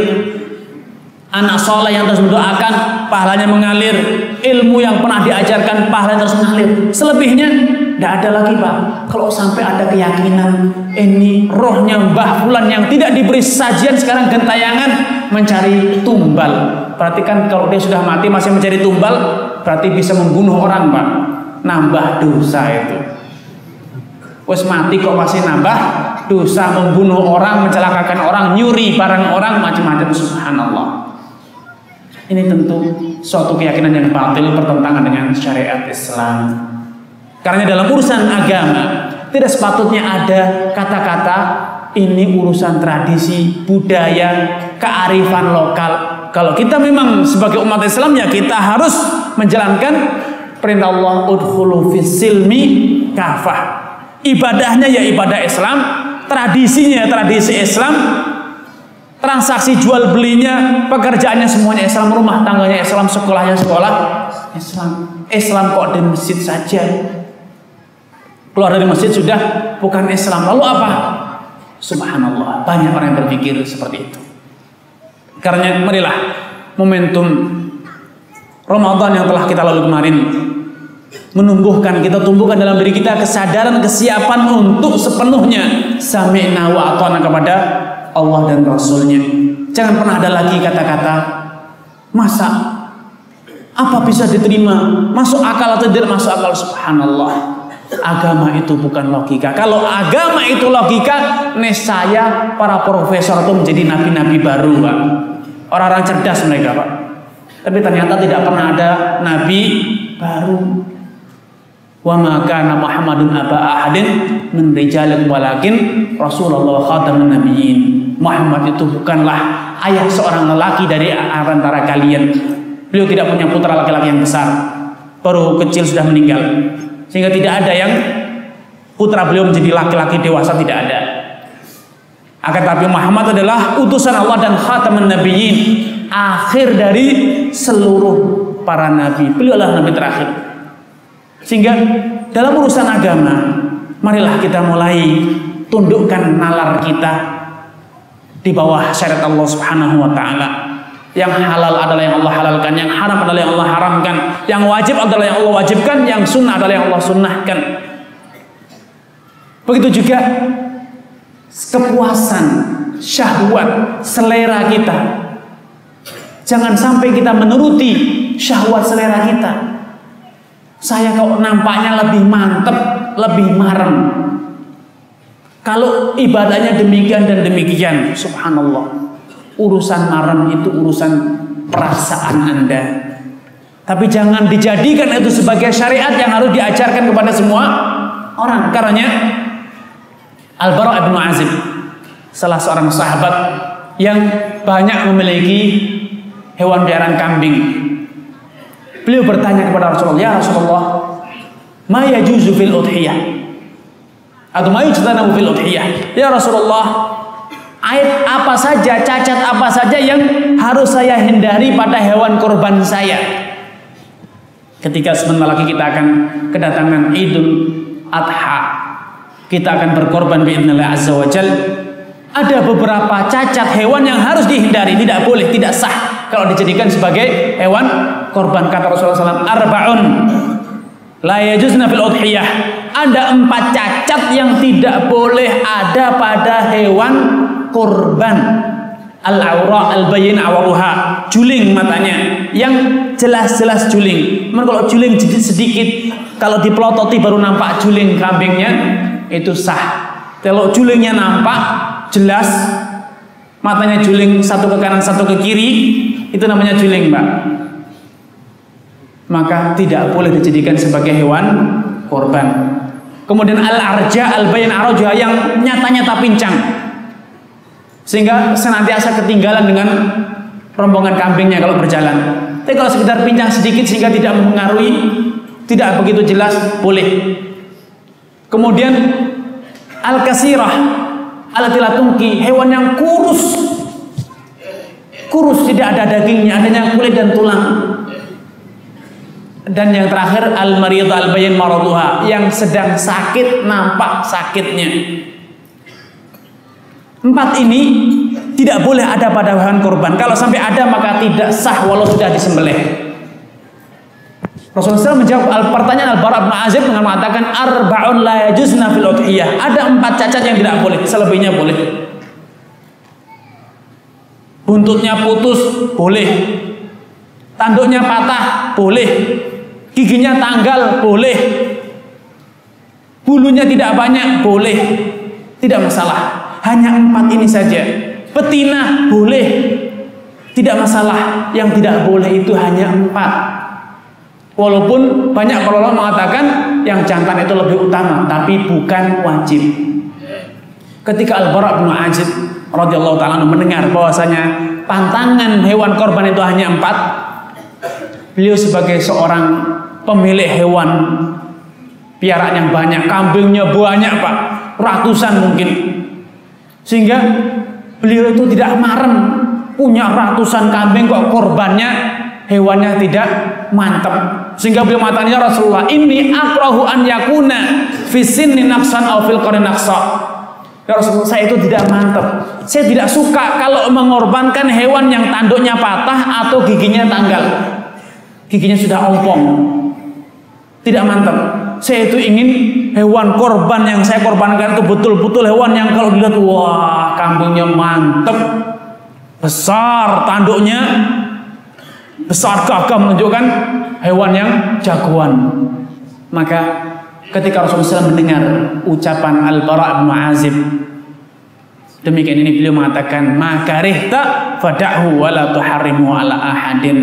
Anak soleh yang terus mendoakan, pahalanya mengalir. Ilmu yang pernah diajarkan, pahalanya terus mengalir. Selebihnya tidak ada lagi, Pak. Kalau sampai ada keyakinan ini rohnya Mbah Fulan yang tidak diberi sajian sekarang gentayangan mencari tumbal. Berarti kan kalau dia sudah mati masih mencari tumbal, berarti bisa membunuh orang, Pak. Nambah dosa itu. Wes mati kok masih nambah dosa, membunuh orang, mencelakakan orang, nyuri barang orang, macam-macam. Subhanallah. Ini tentu suatu keyakinan yang batil, bertentangan dengan syariat Islam. Karena dalam urusan agama tidak sepatutnya ada kata-kata ini urusan tradisi, budaya, kearifan lokal. Kalau kita memang sebagai umat Islam, ya kita harus menjalankan perintah Allah, udkhulu fis silmi kafah. Ibadahnya ya ibadah Islam, tradisinya tradisi Islam, transaksi jual belinya, pekerjaannya semuanya Islam, rumah tangganya Islam, sekolahnya sekolah Islam. Islam kok di masjid saja, keluar dari masjid sudah bukan Islam. Lalu apa? Subhanallah, banyak orang yang berpikir seperti itu. Karena marilah momentum Ramadan yang telah kita lalui kemarin menumbuhkan, kita tumbuhkan dalam diri kita kesadaran, kesiapan untuk sepenuhnya sami'na wa ata'na kepada Allah dan Rasulnya. Jangan pernah ada lagi kata-kata masa apa bisa diterima, masuk akal atau tidak masuk akal. Subhanallah, agama itu bukan logika. Kalau agama itu logika, nescaya para profesor itu menjadi nabi-nabi baru, Pak. Orang-orang cerdas mereka, Pak. Tapi ternyata tidak pernah ada nabi baru. Wa ma kana Muhammadun aba ahadin min rijalikum walakin Rasulullah khatamun nabiyyin. Muhammad itu bukanlah ayah seorang lelaki dari antara kalian. Beliau tidak punya putra laki-laki yang besar, baru kecil sudah meninggal, sehingga tidak ada yang putra beliau menjadi laki-laki dewasa, tidak ada. Akan tapi Muhammad adalah utusan Allah dan khatamun nabiyyin, akhir dari seluruh para nabi. Beliau adalah nabi terakhir. Sehingga dalam urusan agama, marilah kita mulai tundukkan nalar kita di bawah syariat Allah Subhanahu wa taala. Yang halal adalah yang Allah halalkan, yang haram adalah yang Allah haramkan, yang wajib adalah yang Allah wajibkan, yang sunnah adalah yang Allah sunnahkan. Begitu juga kepuasan, syahwat, selera kita. Jangan sampai kita menuruti syahwat selera kita. Saya kok nampaknya lebih mantep, lebih marem. Kalau ibadahnya demikian dan demikian, subhanallah. Urusan marem itu urusan perasaan Anda. Tapi jangan dijadikan itu sebagai syariat yang harus diajarkan kepada semua orang. Karena Al-Bara' bin Azib, salah seorang sahabat yang banyak memiliki hewan peliharaan kambing. Beliau bertanya kepada Rasulullah, "Ya Rasulullah, ma yajuzu fil udhiyah?" Atau ma yujtanabu fil udhiyah? Ya Rasulullah, aib apa saja, cacat apa saja yang harus saya hindari pada hewan kurban saya? Ketika sebentar lagi kita akan kedatangan Idul Adha, kita akan berkorban bi'idznillah azza wa jal. Ada beberapa cacat hewan yang harus dihindari, tidak boleh, tidak sah kalau dijadikan sebagai hewan korban. Kata Rasulullah SAW, arba'un la yajuzna fil udhiyah. Ada 4 cacat yang tidak boleh ada pada hewan korban. Al-awra al-bayin awaruha, juling matanya, yang jelas-jelas juling. Memang kalau juling sedikit, kalau dipelototi baru nampak juling kambingnya, itu sah. Kalau julingnya nampak jelas, matanya juling satu ke kanan satu ke kiri, itu namanya juling, Mbak. Maka tidak boleh dijadikan sebagai hewan korban. Kemudian al-arja al-bayin arajha, yang nyata-nyata pincang, sehingga senantiasa ketinggalan dengan rombongan kambingnya kalau berjalan. Tapi kalau sekedar pincang sedikit sehingga tidak mempengaruhi, tidak begitu jelas, boleh. Kemudian al-kasirah allati la tunqi, hewan yang kurus, tidak ada dagingnya, adanya kulit dan tulang. Dan yang terakhir al-maridah al-bayin maraduha, yang sedang sakit, nampak sakitnya. 4 ini tidak boleh ada pada hewan kurban. Kalau sampai ada maka tidak sah walau sudah disembelih. Rasulullah SAW menjawab pertanyaan Al-Bara' bin Azib dengan mengatakan arba'un la yajuzna fil udhiyah. Ada 4 cacat yang tidak boleh, selebihnya boleh. Buntutnya putus, boleh. Tanduknya patah, boleh. Giginya tanggal, boleh. Bulunya tidak banyak, boleh. Tidak masalah. Hanya 4 ini saja. Betina boleh, Tidak masalah, yang tidak boleh itu hanya 4. Walaupun banyak para ulama mengatakan yang jantan itu lebih utama, tapi bukan wajib. Ketika Al-Bara' bin Azib radhiyallahu ta'ala mendengar bahwasanya pantangan hewan korban itu hanya 4, beliau sebagai seorang pemilik hewan piaraan yang banyak, kambingnya banyak Pak, ratusan mungkin, sehingga beliau itu tidak marem, punya ratusan kambing kok korbannya hewannya tidak mantap, sehingga beliau mengatakan, ya Rasulullah, ini akrahu an yakuna fi sinni naqsan aw fil qarni naqsa. Ya Rasulullah, saya itu tidak mantap, saya tidak suka kalau mengorbankan hewan yang tanduknya patah atau giginya tanggal, giginya sudah ompong, tidak mantap. Saya itu ingin hewan korban yang saya korbankan itu betul-betul hewan yang kalau dilihat, wah, kambingnya mantap, besar tanduknya, besar gagah, menunjukkan hewan yang jagoan. Maka ketika Rasulullah SAW mendengar ucapan Al-Bara' bin Azib demikian ini, beliau mengatakan, makarihta fada'hu wa la tuharrimu ala ahadin.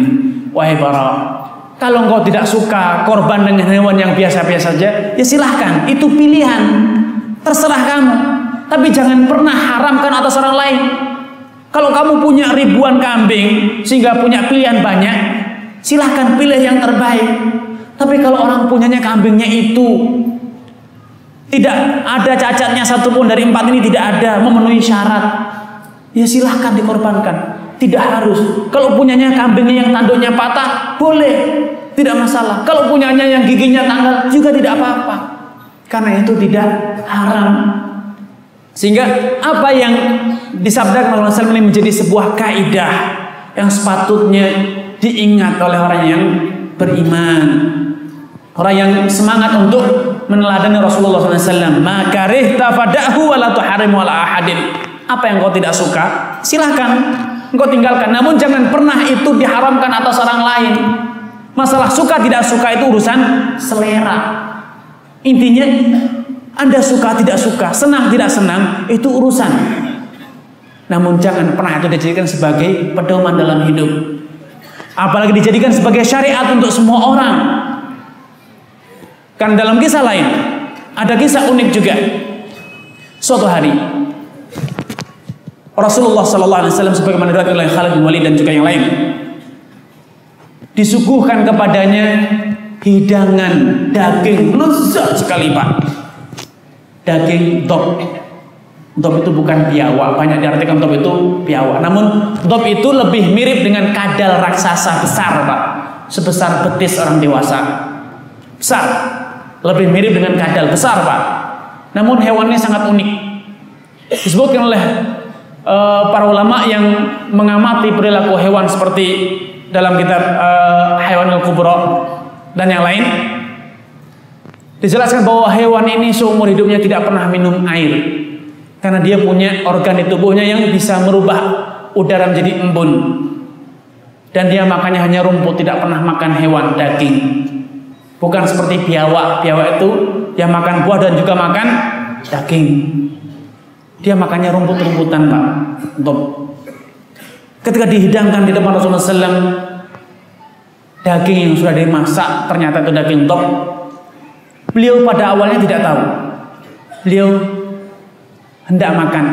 Wahai Bara', kalau engkau tidak suka korban dengan hewan yang biasa-biasa saja, ya silahkan, itu pilihan, terserah kamu, tapi jangan pernah haramkan atas orang lain. Kalau kamu punya ribuan kambing sehingga punya pilihan banyak, silahkan pilih yang terbaik. Tapi kalau orang punyanya kambingnya itu tidak ada cacatnya satupun dari 4 ini, tidak ada, memenuhi syarat, ya silahkan dikorbankan. Tidak harus. Kalau punyanya kambingnya yang tanduknya patah, boleh, tidak masalah. Kalau punyanya yang giginya tanggal, juga tidak apa-apa, karena itu tidak haram. Sehingga apa yang disabdakan oleh Rasulullah ini menjadi sebuah kaidah yang sepatutnya diingat oleh orang yang beriman, orang yang semangat untuk meneladani Rasulullah SAW. Makarihta fada'hu wa la tuharimu ala ahadin. Apa yang kau tidak suka, silahkan engkau tinggalkan, namun jangan pernah itu diharamkan atas orang lain. Masalah suka tidak suka itu urusan selera. Intinya Anda suka tidak suka, senang tidak senang, itu urusan. Namun jangan pernah itu dijadikan sebagai pedoman dalam hidup, apalagi dijadikan sebagai syariat untuk semua orang. Kan dalam kisah lain ada kisah unik juga. Suatu hari Rasulullah SAW sebagaimana diriwayatkan oleh Khalid bin Walid dan juga yang lain, disuguhkan kepadanya hidangan daging lezat sekali Pak, daging dhab. Dhab itu bukan biawak, banyak diartikan dhab itu biawak, namun dhab itu lebih mirip dengan kadal raksasa besar Pak, sebesar betis orang dewasa, besar, lebih mirip dengan kadal besar Pak. Namun hewannya sangat unik. Disebutkan oleh para ulama yang mengamati perilaku hewan seperti dalam kitab Hayawanul Kubra dan yang lain, dijelaskan bahwa hewan ini seumur hidupnya tidak pernah minum air, karena dia punya organ di tubuhnya yang bisa merubah udara menjadi embun, dan dia makannya hanya rumput, tidak pernah makan hewan daging. Bukan seperti biawak. Biawak itu dia makan buah dan juga makan daging. Dia makannya rumput-rumputan Pak. Ketika dihidangkan di depan Rasulullah SAW daging yang sudah dimasak, ternyata itu daging dhab. Beliau pada awalnya tidak tahu. Beliau hendak makan.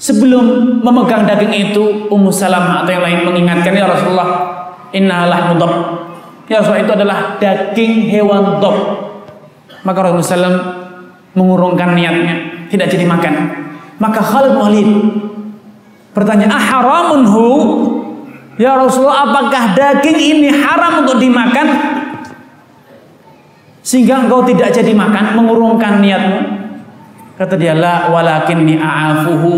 Sebelum memegang daging itu, Ummu Salamah atau yang lain mengingatkan, ya Rasulullah, inna lahmu dhab. Ya Rasulullah, itu adalah daging hewan dhab. Maka Rasulullah SAW mengurungkan niatnya, tidak jadi makan. Maka Khalid bin Walid bertanya, aharamun hu? Ya Rasulullah, apakah daging ini haram untuk dimakan sehingga engkau tidak jadi makan, mengurungkan niatmu? Kata dia, la walakinni a'afuhu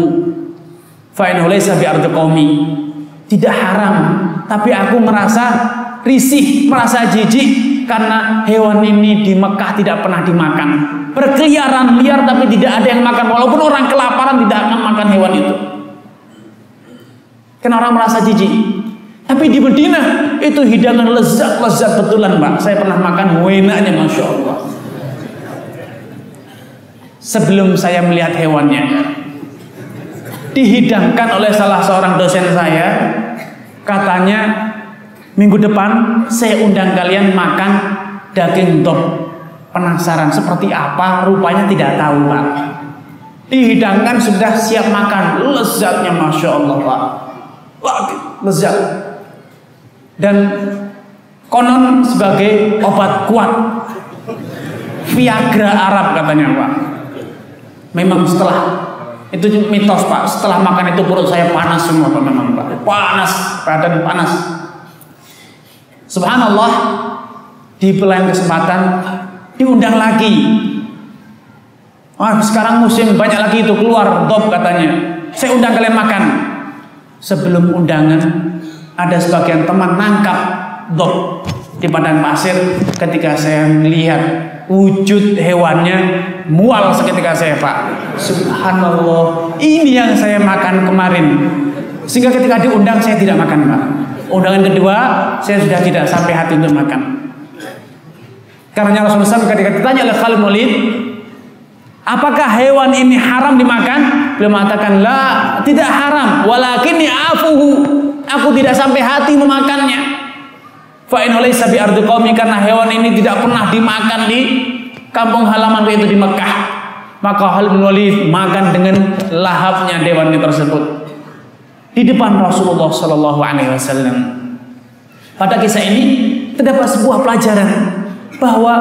fa innahu laysa bi ardi qaumi. Tidak haram, tapi aku merasa risih, merasa jijik karena hewan ini di Mekah tidak pernah dimakan. Berkeliaran liar tapi tidak ada yang makan, walaupun orang kelaparan tidak akan makan hewan itu. Karena orang merasa jijik. Tapi di Madinah itu hidangan lezat betulan Pak. Saya pernah makan, enaknya Masya Allah. Sebelum saya melihat hewannya, dihidangkan oleh salah seorang dosen saya, Katanya minggu depan saya undang kalian makan daging dop. Penasaran seperti apa? Rupanya tidak tahu, Pak. Dihidangkan sudah siap makan. Lezatnya Masya Allah, Pak. Wah, lezat. Dan konon sebagai obat kuat. Viagra Arab katanya, Pak. Memang setelah itu mitos, Pak. Setelah makan itu perut saya panas semua, Pak. Memang, Pak. Panas, badan panas. Subhanallah, di lain kesempatan diundang lagi. Sekarang musim banyak lagi itu keluar dop katanya. Saya undang kalian makan. Sebelum undangan ada sebagian teman nangkap dop di padang pasir. Ketika saya melihat wujud hewannya, mual seketika saya, Pak. Subhanallah, ini yang saya makan kemarin. Sehingga ketika diundang saya tidak makan, Pak. Undangan kedua saya sudah tidak sampai hati untuk makan. Karena Rasulullah SAW ketika ditanya oleh Khalid bin Walid, apakah hewan ini haram dimakan? Beliau mengatakan, la, tidak haram, walakinni afuhu, aku tidak sampai hati memakannya. Fa in laysa bi ardi qaumi, karena hewan ini tidak pernah dimakan di kampung halaman yaitu di Mekah. Maka Khalid bin Walid makan dengan lahapnya hewan tersebut di depan Rasulullah SAW. Pada kisah ini terdapat sebuah pelajaran bahwa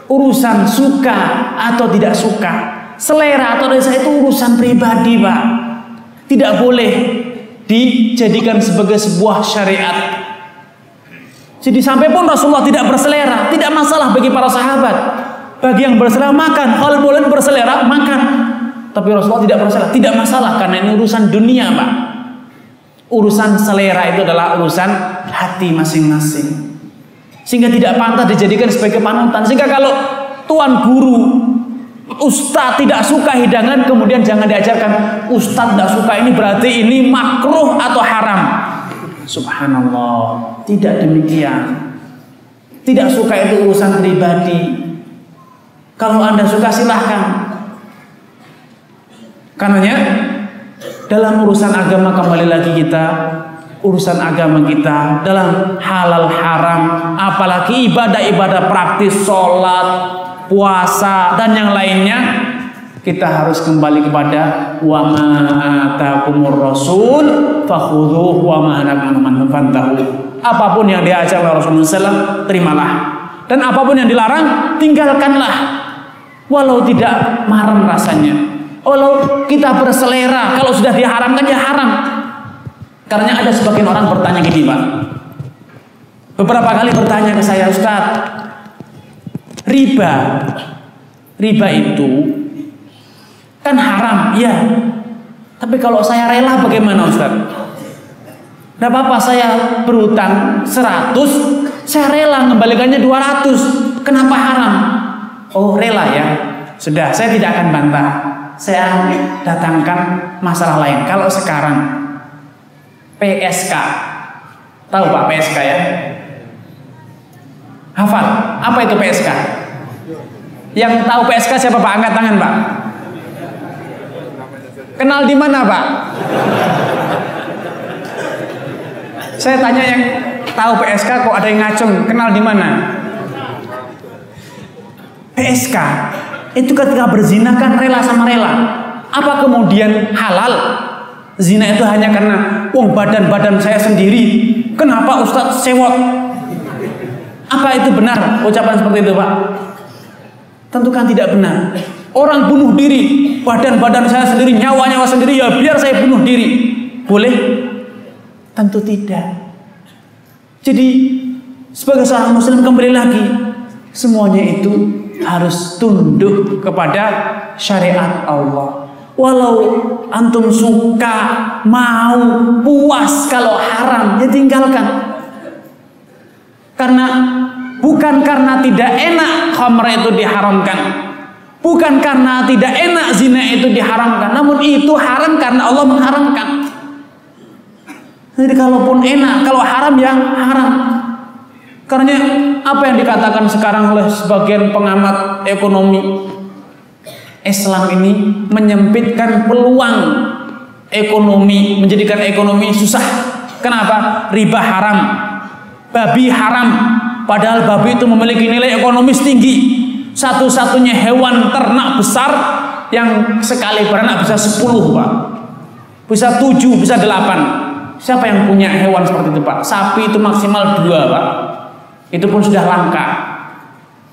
urusan suka atau tidak suka, selera atau rasa itu urusan pribadi, Pak. Tidak boleh dijadikan sebagai sebuah syariat. Jadi sampai pun Rasulullah tidak berselera, tidak masalah bagi para sahabat. Bagi yang berselera makan, kalau boleh berselera makan. Tapi Rasulullah tidak berselera, tidak masalah karena ini urusan dunia, Pak. Urusan selera itu adalah urusan hati masing-masing. Sehingga tidak pantas dijadikan sebagai panutan. Sehingga kalau tuan guru, ustadz tidak suka hidangan, kemudian jangan diajarkan ustadz tidak suka, ini berarti ini makruh atau haram. Subhanallah, tidak demikian. Tidak suka itu urusan pribadi. Kalau Anda suka silahkan. Karenanya dalam urusan agama, kembali lagi kita, urusan agama kita dalam halal haram, apalagi ibadah-ibadah praktis, sholat, puasa dan yang lainnya, kita harus kembali kepada wa ma atakumur rasul fakhudhuhu wa ma nahakum fantahu. Apapun yang diajar oleh Rasulullah SAW, terimalah, dan apapun yang dilarang, tinggalkanlah. Walau tidak marem rasanya, walau kita berselera, kalau sudah diharamkan ya haram. Karena ada sebagian orang bertanya gini, Pak. Beberapa kali bertanya ke saya, Ustaz, riba itu kan haram, ya. Tapi kalau saya rela bagaimana, Ustaz? Tidak apa-apa, saya berutang 100, saya rela mengembalikannya 200. Kenapa haram? Oh, rela ya. Sudah, saya tidak akan bantah. Saya datangkan masalah lain. Kalau sekarang PSK, tahu Pak PSK ya? Hafal, apa itu PSK? Yang tahu PSK siapa Pak? Angkat tangan, Pak. Kenal di mana, Pak? Saya tanya yang tahu PSK, kok ada yang ngacung, kenal di mana? PSK itu ketika berzina kan rela sama rela. Apa kemudian halal? Zina itu hanya karena badan saya sendiri. Kenapa Ustadz sewot? Apa itu benar ucapan seperti itu, Pak? Tentu kan tidak benar. Orang bunuh diri, badan saya sendiri, nyawa sendiri, ya biar saya bunuh diri. Boleh? Tentu tidak. Jadi sebagai seorang muslim, kembali lagi, semuanya itu harus tunduk kepada syariat Allah. Walau antum suka, mau, puas kalau haram, ya tinggalkan. Karena bukan karena tidak enak khamr itu diharamkan, bukan karena tidak enak zina itu diharamkan, namun itu haram karena Allah mengharamkan. Jadi kalaupun enak, kalau haram ya haram. Karena apa yang dikatakan sekarang oleh sebagian pengamat ekonomi, Islam ini menyempitkan peluang ekonomi, menjadikan ekonomi susah. Kenapa? Riba haram, babi haram. Padahal babi itu memiliki nilai ekonomis tinggi. Satu-satunya hewan ternak besar yang sekali beranak bisa 10 Pak, bisa 7, bisa 8. Siapa yang punya hewan seperti itu Pak? Sapi itu maksimal 2 Pak, itu pun sudah langka.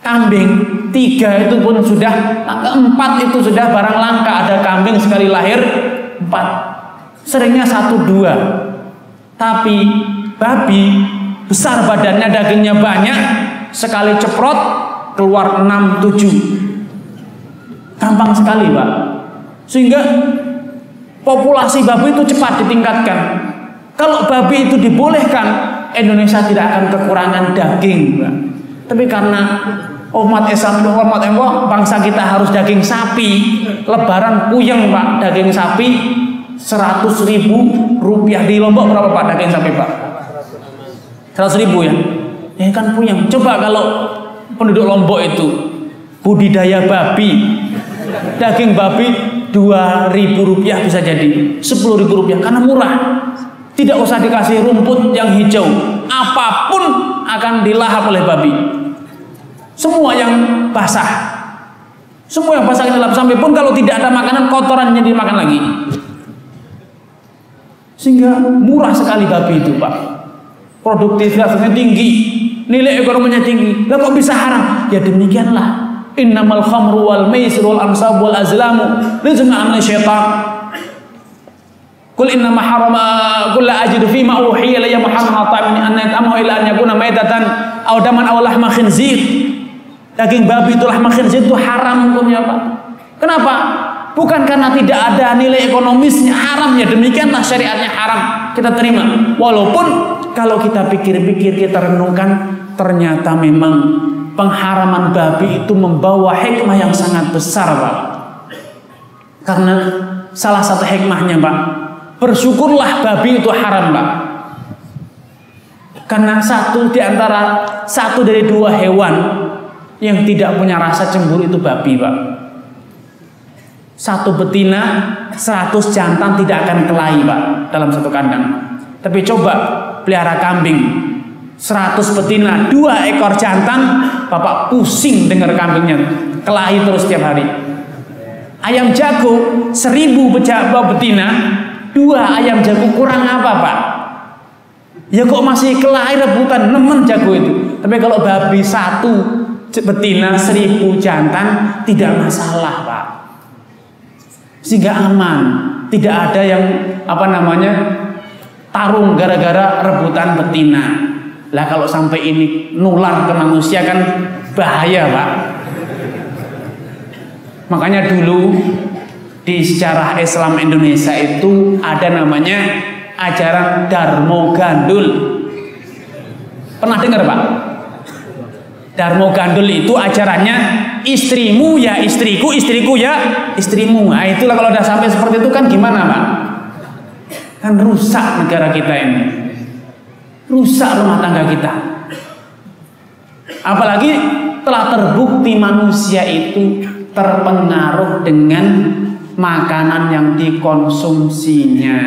Kambing 3 itu pun sudah, 4 itu sudah barang langka. Ada kambing sekali lahir 4, seringnya 1-2. Tapi babi besar badannya, dagingnya banyak, sekali ceprot keluar 6-7, gampang sekali Pak. Sehingga populasi babi itu cepat ditingkatkan. Kalau babi itu dibolehkan, Indonesia tidak akan kekurangan daging Pak. Tapi karena umat Islam, bangsa kita harus daging sapi, lebaran puyeng Pak, daging sapi 100.000 rupiah. Di Lombok berapa Pak daging sapi Pak? 100.000 ya? Ya kan puyeng. Coba kalau penduduk Lombok itu budidaya babi, daging babi 2.000 rupiah bisa jadi 10.000 rupiah karena murah. Tidak usah dikasih rumput yang hijau, apapun akan dilahap oleh babi. Semua yang basah, semua yang basah dilahap, sampai pun kalau tidak ada makanan, kotorannya dimakan lagi. Sehingga murah sekali babi itu Pak. Produktivitasnya tinggi, nilai ekonominya tinggi. Lah kok bisa haram? Ya demikianlah. Innamal khamru wal maisir wal ansab wal azlamu rizqun min syaitan. Qul innama harama qul la ajidu fi ma uhiya ilayya muharraman ta'amin an yat'amahu illa an yakuna maitatan aw daman aw lahma khinzir. Daging babi itu lahma khinzir itu haram hukumnya Pak. Kenapa? Bukan karena tidak ada nilai ekonomisnya, haram ya demikianlah syariatnya haram. Kita terima. Walaupun kalau kita pikir-pikir, kita renungkan, ternyata memang pengharaman babi itu membawa hikmah yang sangat besar Pak. Karena salah satu hikmahnya Pak, bersyukurlah babi itu haram Pak. Karena satu dari 2 hewan yang tidak punya rasa cemburu itu babi Pak. 1 betina 100 jantan tidak akan kelahi Pak dalam satu kandang. Tapi coba pelihara kambing 100 betina 2 ekor jantan, Bapak pusing dengar kambingnya kelahi terus setiap hari. Ayam jago 1000 betina, 2 ayam jago kurang apa Pak? Ya kok masih kelahi rebutan, nemen jago itu. Tapi kalau babi 1 betina 1000 jantan tidak masalah Pak. Sehingga aman, tidak ada yang tarung gara-gara rebutan betina. Lah kalau sampai ini nular ke manusia kan bahaya Pak. Makanya dulu di sejarah Islam Indonesia itu ada namanya ajaran Darmo Gandul. Pernah dengar Pak? Darmo Gandul itu ajarannya istrimu ya istriku, istriku ya istrimu. Nah itulah kalau udah sampai seperti itu kan gimana Pak? Kan rusak negara kita ini, rusak rumah tangga kita. Apalagi telah terbukti manusia itu terpengaruh dengan makanan yang dikonsumsinya.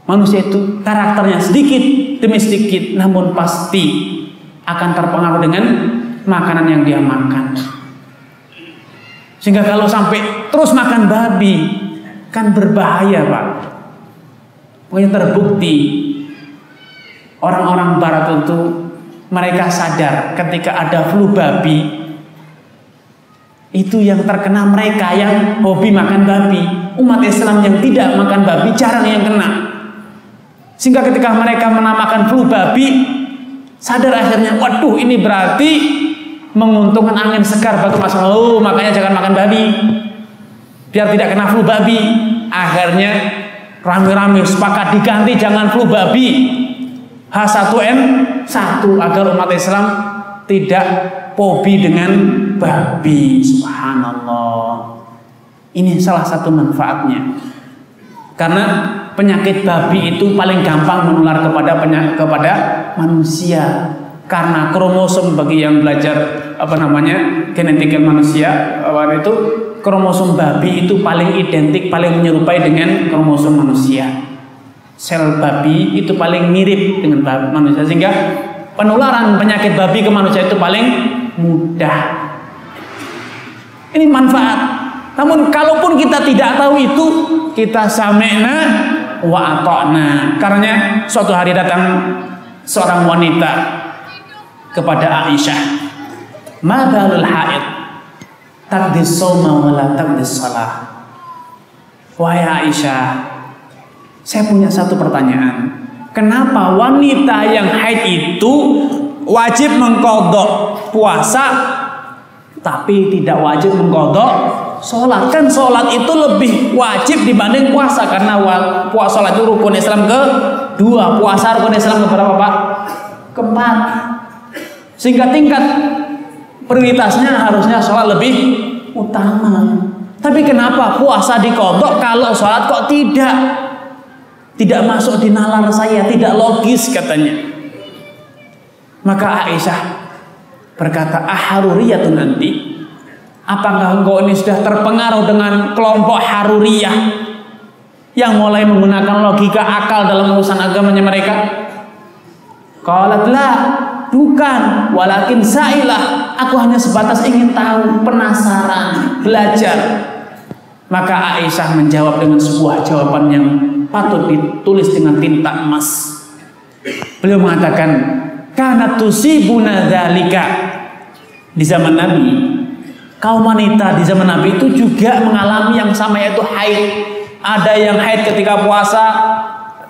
Manusia itu karakternya sedikit demi sedikit, namun pasti akan terpengaruh dengan makanan yang dia makan. Sehingga kalau sampai terus makan babi kan berbahaya Pak. Pokoknya terbukti orang-orang barat itu mereka sadar ketika ada flu babi itu yang terkena mereka yang hobi makan babi. Umat Islam yang tidak makan babi jarang yang kena. Sehingga ketika mereka menamakan flu babi, sadar akhirnya, waduh ini berarti menguntungkan angin segar bagi masalah. Oh makanya jangan makan babi biar tidak kena flu babi. Akhirnya rame-rame sepakat diganti jangan flu babi, H1N1 agar umat Islam tidak fobi dengan babi. Subhanallah. Ini salah satu manfaatnya. Karena penyakit babi itu paling gampang menular kepada manusia. Karena kromosom, bagi yang belajar genetika manusia, itu kromosom babi itu paling identik, paling menyerupai dengan kromosom manusia. sel babi itu paling mirip dengan manusia, sehingga penularan penyakit babi ke manusia itu paling mudah. Ini manfaat. Namun kalaupun kita tidak tahu itu, kita sami'na wa ata'na. Karena suatu hari datang seorang wanita kepada Aisyah, "Ma balul haid taqdis shauma wa la taqdis shalah." Wahai Aisyah, saya punya satu pertanyaan. Kenapa wanita yang haid itu wajib mengqadha puasa tapi tidak wajib mengqadha sholat? Kan sholat itu lebih wajib dibanding puasa, karena sholat itu rukun Islam kedua, puasa rukun Islam keberapa Pak? Keempat. Sehingga tingkat prioritasnya harusnya sholat lebih utama. Tapi kenapa puasa diqadha kalau sholat kok tidak? Tidak masuk di nalar saya, tidak logis katanya. Maka Aisyah berkata, "Aharuriyatun nanti? Apakah engkau ini sudah terpengaruh dengan kelompok Haruriyah yang mulai menggunakan logika akal dalam urusan agamanya mereka?" Qalat la, bukan, walakin sa'ilah, aku hanya sebatas ingin tahu, penasaran, belajar. Maka Aisyah menjawab dengan sebuah jawaban yang patut ditulis dengan tinta emas. Beliau mengatakan, "Kanat tusibuna dzalika." Di zaman Nabi, kaum wanita di zaman Nabi itu juga mengalami yang sama, yaitu haid. Ada yang haid ketika puasa,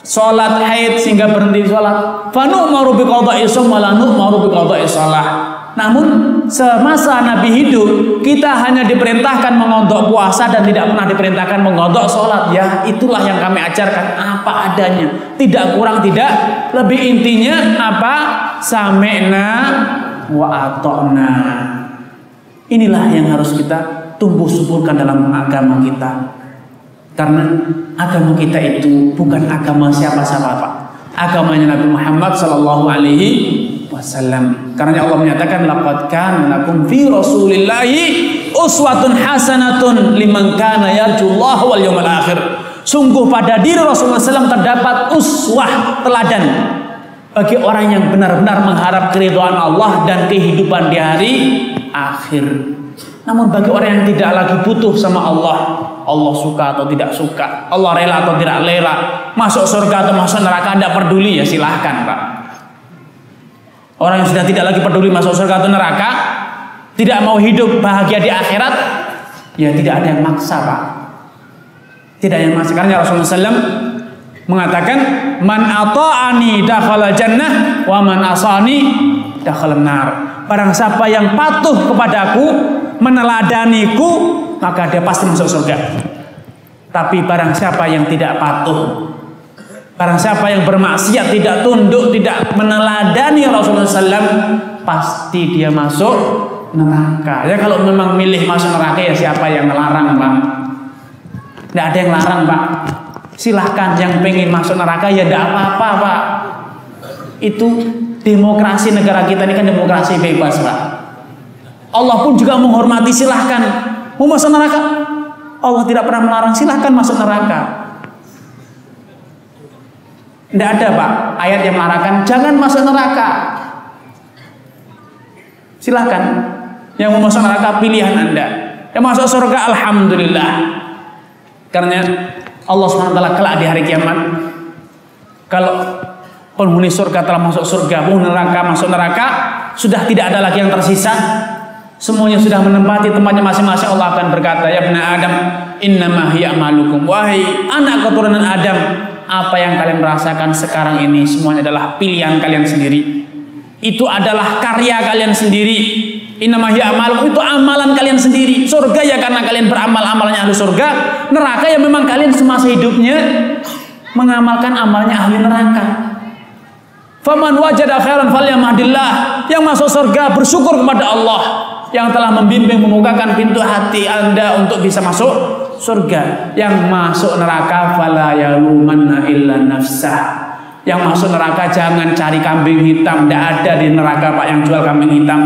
sholat haid sehingga berhenti sholat. Fanu'maru biqadha'i shaum wa la nu'maru biqadha'i shalah. Namun semasa Nabi hidup, kita hanya diperintahkan mengodok puasa dan tidak pernah diperintahkan mengodok sholat. Ya, itulah yang kami ajarkan, apa adanya, tidak kurang tidak lebih. Intinya apa? Sami'na wa ata'na. Inilah yang harus kita tumbuh suburkan dalam agama kita. Karena agama kita itu bukan agama siapa-siapa, Pak. Agamanya Nabi Muhammad sallallahu alaihi wasallam. Karena Allah menyatakan, "Laqad kana lakum fi Rasulillahi uswatun hasanatun liman kana yarjullaha wal yawmal akhir." Sungguh pada diri Rasulullah SAW terdapat uswah, teladan bagi orang yang benar-benar mengharap keridhaan Allah dan kehidupan di hari akhir. Namun bagi orang yang tidak lagi butuh sama Allah, Allah suka atau tidak suka, Allah rela atau tidak rela, masuk surga atau masuk neraka, tidak peduli, ya silahkan Pak. Orang yang sudah tidak lagi peduli masuk surga atau neraka, tidak mau hidup bahagia di akhirat, ya tidak ada yang maksa Pak. Tidak ada yang maksa. Karena Rasulullah SAW mengatakan, "Man ata'ani dakhala jannah wa man asani dakhala nar." Barang siapa yang patuh kepadaku, meneladaniku, maka dia pasti masuk surga. Tapi barang siapa yang tidak patuh, barang siapa yang bermaksiat, tidak tunduk, tidak meneladani Rasulullah SAW, pasti dia masuk neraka. Ya kalau memang milih masuk neraka, ya siapa yang melarang Pak? Tidak ada yang larang Pak. Silahkan yang pengen masuk neraka, ya tidak apa-apa Pak. Itu demokrasi negara kita ini kan demokrasi bebas Pak. Allah pun juga menghormati, silahkan. Mau masuk neraka, Allah tidak pernah melarang, silahkan masuk neraka. Tidak ada Pak ayat yang melarangkan jangan masuk neraka. Silahkan. Yang mau masuk neraka pilihan Anda. Yang masuk surga alhamdulillah. Karena Allah SWT kelak di hari kiamat, kalau penghuni surga telah masuk surga, penghuni neraka masuk neraka, sudah tidak ada lagi yang tersisa. Semuanya sudah menempati tempatnya masing-masing. Allah akan berkata, "Ya bani Adam, innama hiya a'malukum." Wahai anak keturunan Adam, apa yang kalian merasakan sekarang ini semuanya adalah pilihan kalian sendiri. Itu adalah karya kalian sendiri. Innama hiya a'malukum, itu amalan kalian sendiri. Surga ya karena kalian beramal amalannya ahli surga. Neraka ya memang kalian semasa hidupnya mengamalkan amalnya ahli neraka. Faman wajada khairan falyahmadillah. Yang masuk surga bersyukur kepada Allah yang telah membimbing, membukakan pintu hati Anda untuk bisa masuk surga. Yang masuk neraka fala yalumanna illa nafsah. Yang masuk neraka jangan cari kambing hitam. Tidak ada di neraka Pak yang jual kambing hitam.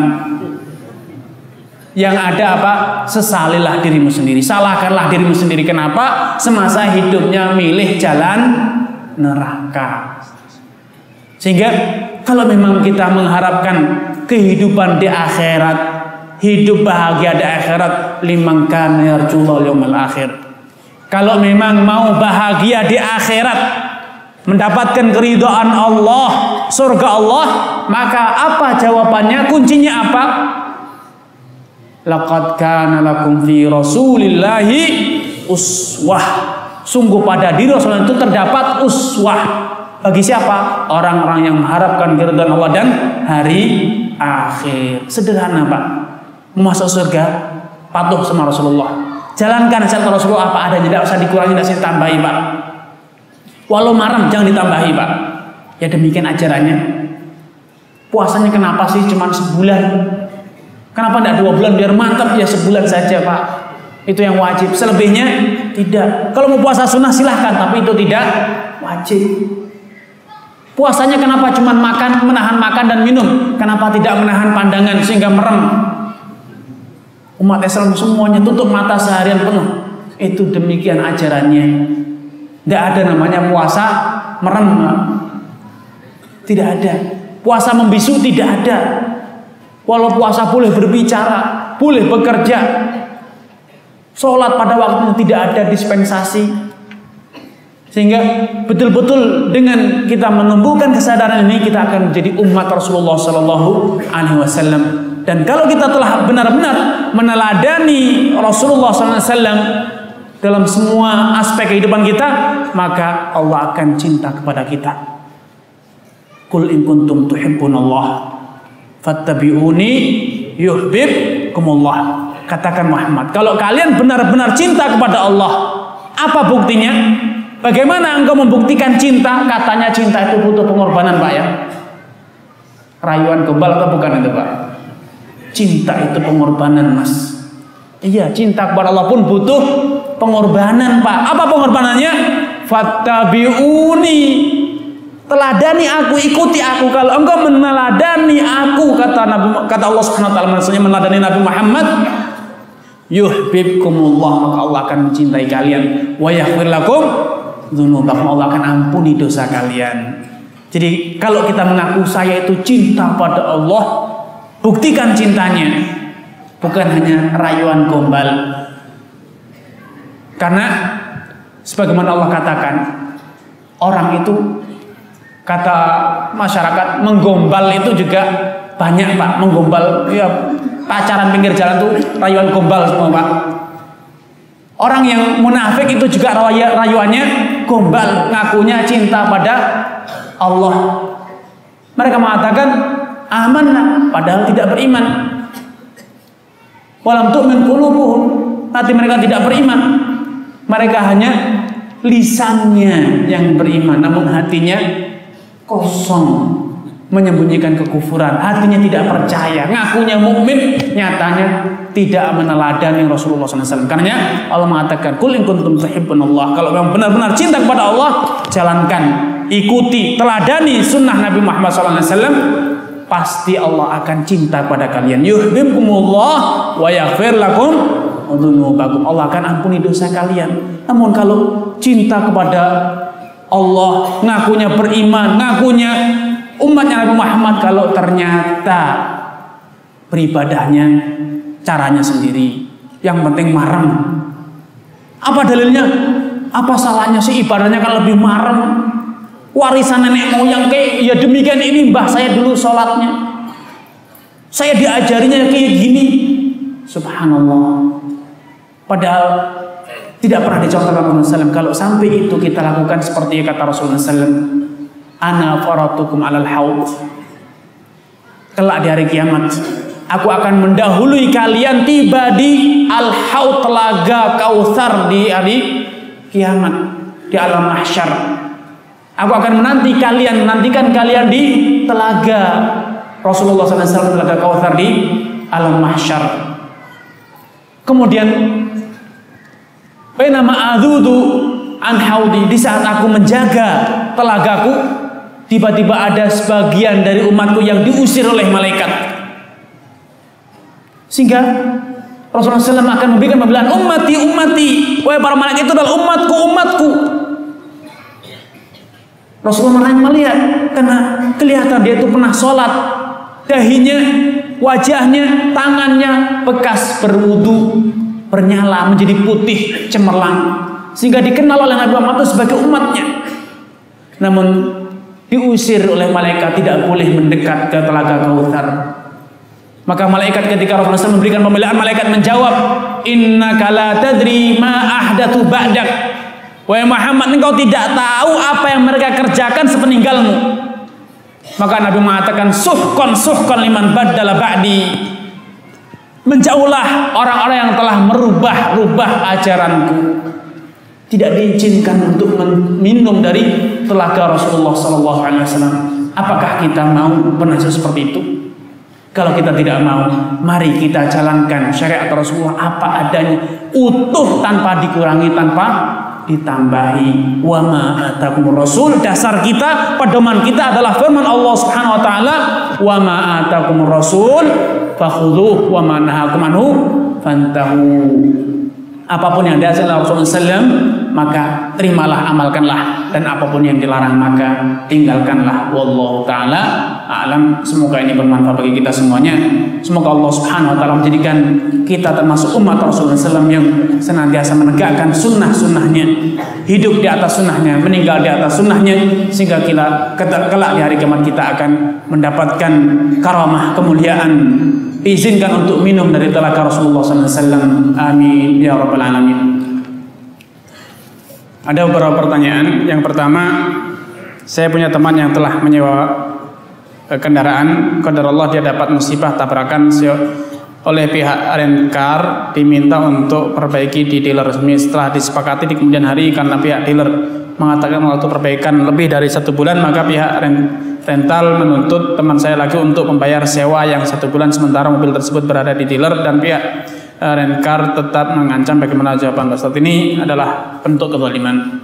Yang ada apa? Sesalilah dirimu sendiri, salahkanlah dirimu sendiri. Kenapa? Semasa hidupnya milih jalan neraka. Sehingga kalau memang kita mengharapkan kehidupan di akhirat, hidup bahagia di akhirat, liman kana yarjul yaumil akhir. Kalau memang mau bahagia di akhirat, mendapatkan keridhaan Allah, surga Allah, maka apa jawabannya? Kuncinya apa? Laqad kana lakum fi Rasulillahi uswah. Sungguh pada diri Rasulullah itu terdapat uswah. Bagi siapa? Orang-orang yang mengharapkan keridhaan Allah dan hari akhir. Sederhana, Pak. Mau masuk surga, patuh sama Rasulullah. Jalankan nasihat Rasulullah apa adanya, tidak usah dikurangi, tidak usah ditambahi, Pak. Walau marah jangan ditambahi, Pak. Ya demikian ajarannya. Puasanya kenapa sih cuma sebulan? Kenapa tidak 2 bulan biar mantap? Ya sebulan saja, Pak. Itu yang wajib. Selebihnya tidak. Kalau mau puasa sunnah silahkan, tapi itu tidak wajib. Puasanya kenapa cuma makan, menahan makan dan minum? Kenapa tidak menahan pandangan sehingga merem? Umat Islam semuanya tutup mata seharian penuh. Itu demikian ajarannya. Tidak ada namanya puasa merem. Tidak ada. Puasa membisu tidak ada. Walau puasa boleh berbicara, boleh bekerja. Sholat pada waktunya tidak ada dispensasi. Sehingga betul-betul dengan kita menumbuhkan kesadaran ini, kita akan menjadi umat Rasulullah Sallallahu Alaihi Wasallam. Dan kalau kita telah benar-benar meneladani Rasulullah Sallallahu Alaihi Wasallam dalam semua aspek kehidupan kita, maka Allah akan cinta kepada kita. Qul in kuntum tuhibbunallah fattabi'uni yuhibbukumullah. Katakan Muhammad, kalau kalian benar-benar cinta kepada Allah, apa buktinya? Bagaimana engkau membuktikan cinta? Katanya cinta itu butuh pengorbanan, Pak, ya. Rayuan gombal atau bukan itu, Pak? Cinta itu pengorbanan, Mas. Iya, cinta kepada Allah pun butuh pengorbanan, Pak. Apa pengorbanannya? Fattabi'uni. Teladani aku, ikuti aku. Kalau engkau meneladani aku, kata Allah Subhanahu wa taala, maksudnya meneladani Nabi Muhammad, yuhibbukumullah, maka Allah akan mencintai kalian. Wa yaghfir lakum dzunubakum, Allah akan ampuni dosa kalian. Jadi kalau kita mengaku saya itu cinta pada Allah, buktikan cintanya, bukan hanya rayuan gombal. Karena sebagaimana Allah katakan, orang itu, kata masyarakat, menggombal itu juga banyak, Pak. Menggombal, ya pacaran pinggir jalan tuh rayuan gombal semua, Pak. Orang yang munafik itu juga rayuannya gombal, ngakunya cinta pada Allah. Mereka mengatakan amanah, padahal tidak beriman. Walam tu'min qulubuhum, hati mereka tidak beriman. Mereka hanya lisannya yang beriman, namun hatinya kosong, menyembunyikan kekufuran. Hatinya tidak percaya, ngakunya mukmin, nyatanya tidak meneladani Rasulullah SAW. Karena Allah mengatakan, "Qul in kuntum tuhibbunallah." Kalau memang benar-benar cinta kepada Allah, jalankan, ikuti, teladani sunnah Nabi Muhammad SAW, pasti Allah akan cinta kepada kalian. Yuhibbukumullah wa yaghfir lakum dzunubakum. Allah akan ampuni dosa kalian. Namun kalau cinta kepada Allah, ngakunya beriman, ngakunya umatnya Nabi Muhammad, kalau ternyata beribadahnya caranya sendiri, yang penting marem. Apa dalilnya? Apa salahnya sih ibadahnya kan lebih marem? Warisan nenek moyang kayak ya demikian, ini mbah saya dulu sholatnya, saya diajarinya kayak gini. Subhanallah. Padahal tidak pernah dicontohkan Rasulullah SAW. Kalau sampai itu kita lakukan seperti kata Rasulullah SAW, ana faratukum alal haud. Kelak di hari kiamat, aku akan mendahului kalian tiba di al-haud, telaga Kautsar di hari kiamat, di alam mahsyar. Aku akan menantikan kalian di telaga Rasulullah SAW, telaga Kautsar di alam mahsyar. Kemudian bainama adudu an haudi, di saat aku menjaga telagaku, tiba-tiba ada sebagian dari umatku yang diusir oleh malaikat. Sehingga Rasulullah SAW akan memberikan pembelaan, ummati, ummati, wahai para malaikat, itu adalah umatku, umatku. Rasulullah melihat karena kelihatan dia itu pernah sholat, dahinya, wajahnya, tangannya bekas berwudu, bernyala menjadi putih cemerlang, sehingga dikenal oleh Nabi Muhammad sebagai umatnya. Namun diusir oleh malaikat, tidak boleh mendekat ke telaga Kautsar. Maka malaikat ketika Rasulullah SAW memberikan pembelaan, malaikat menjawab, innaka la tadri ma ahdatsu ba'dak. Wahai Muhammad, engkau tidak tahu apa yang mereka kerjakan sepeninggalmu. Maka Nabi mengatakan, suhkon liman baddala ba'di. Menjauhlah orang-orang yang telah merubah ajaranku. Tidak diizinkan untuk minum dari telaga Rasulullah SAW. Apakah kita mau bernasib seperti itu? Kalau kita tidak mau, mari kita jalankan syariat Rasulullah apa adanya, utuh tanpa dikurangi, tanpa ditambahi. Wa ma atakumur rasul, dasar kita, pedoman kita adalah firman Allah Subhanahu wa taala, wa ma atakumur rasul fakhudhuhu wa ma nahakum anhu fantahu. Apapun yang dihasilkan Rasulullah SAW, maka terimalah, amalkanlah, dan apapun yang dilarang maka tinggalkanlah. Wallahu ta'ala a'lam. Semoga ini bermanfaat bagi kita semuanya. Semoga Allah Subhanahu wa ta'ala menjadikan kita termasuk umat Rasulullah SAW yang senantiasa menegakkan sunnah-sunnahnya, hidup di atas sunnahnya, meninggal di atas sunnahnya, sehingga kita kelak di hari kiamat kita akan mendapatkan karamah, kemuliaan, diizinkan untuk minum dari telaga Rasulullah SAW. Amin ya rabbal alamin. Ada beberapa pertanyaan. Yang pertama, saya punya teman yang telah menyewa kendaraan. Qadarullah dia dapat musibah tabrakan oleh pihak Rencar, diminta untuk perbaiki di dealer resmi. Setelah disepakati di kemudian hari, karena pihak dealer mengatakan waktu perbaikan lebih dari 1 bulan, maka pihak rental menuntut teman saya lagi untuk membayar sewa yang 1 bulan, sementara mobil tersebut berada di dealer, dan pihak Rencar tetap mengancam. Bagaimana jawaban Ustaz? Ini adalah bentuk kezaliman.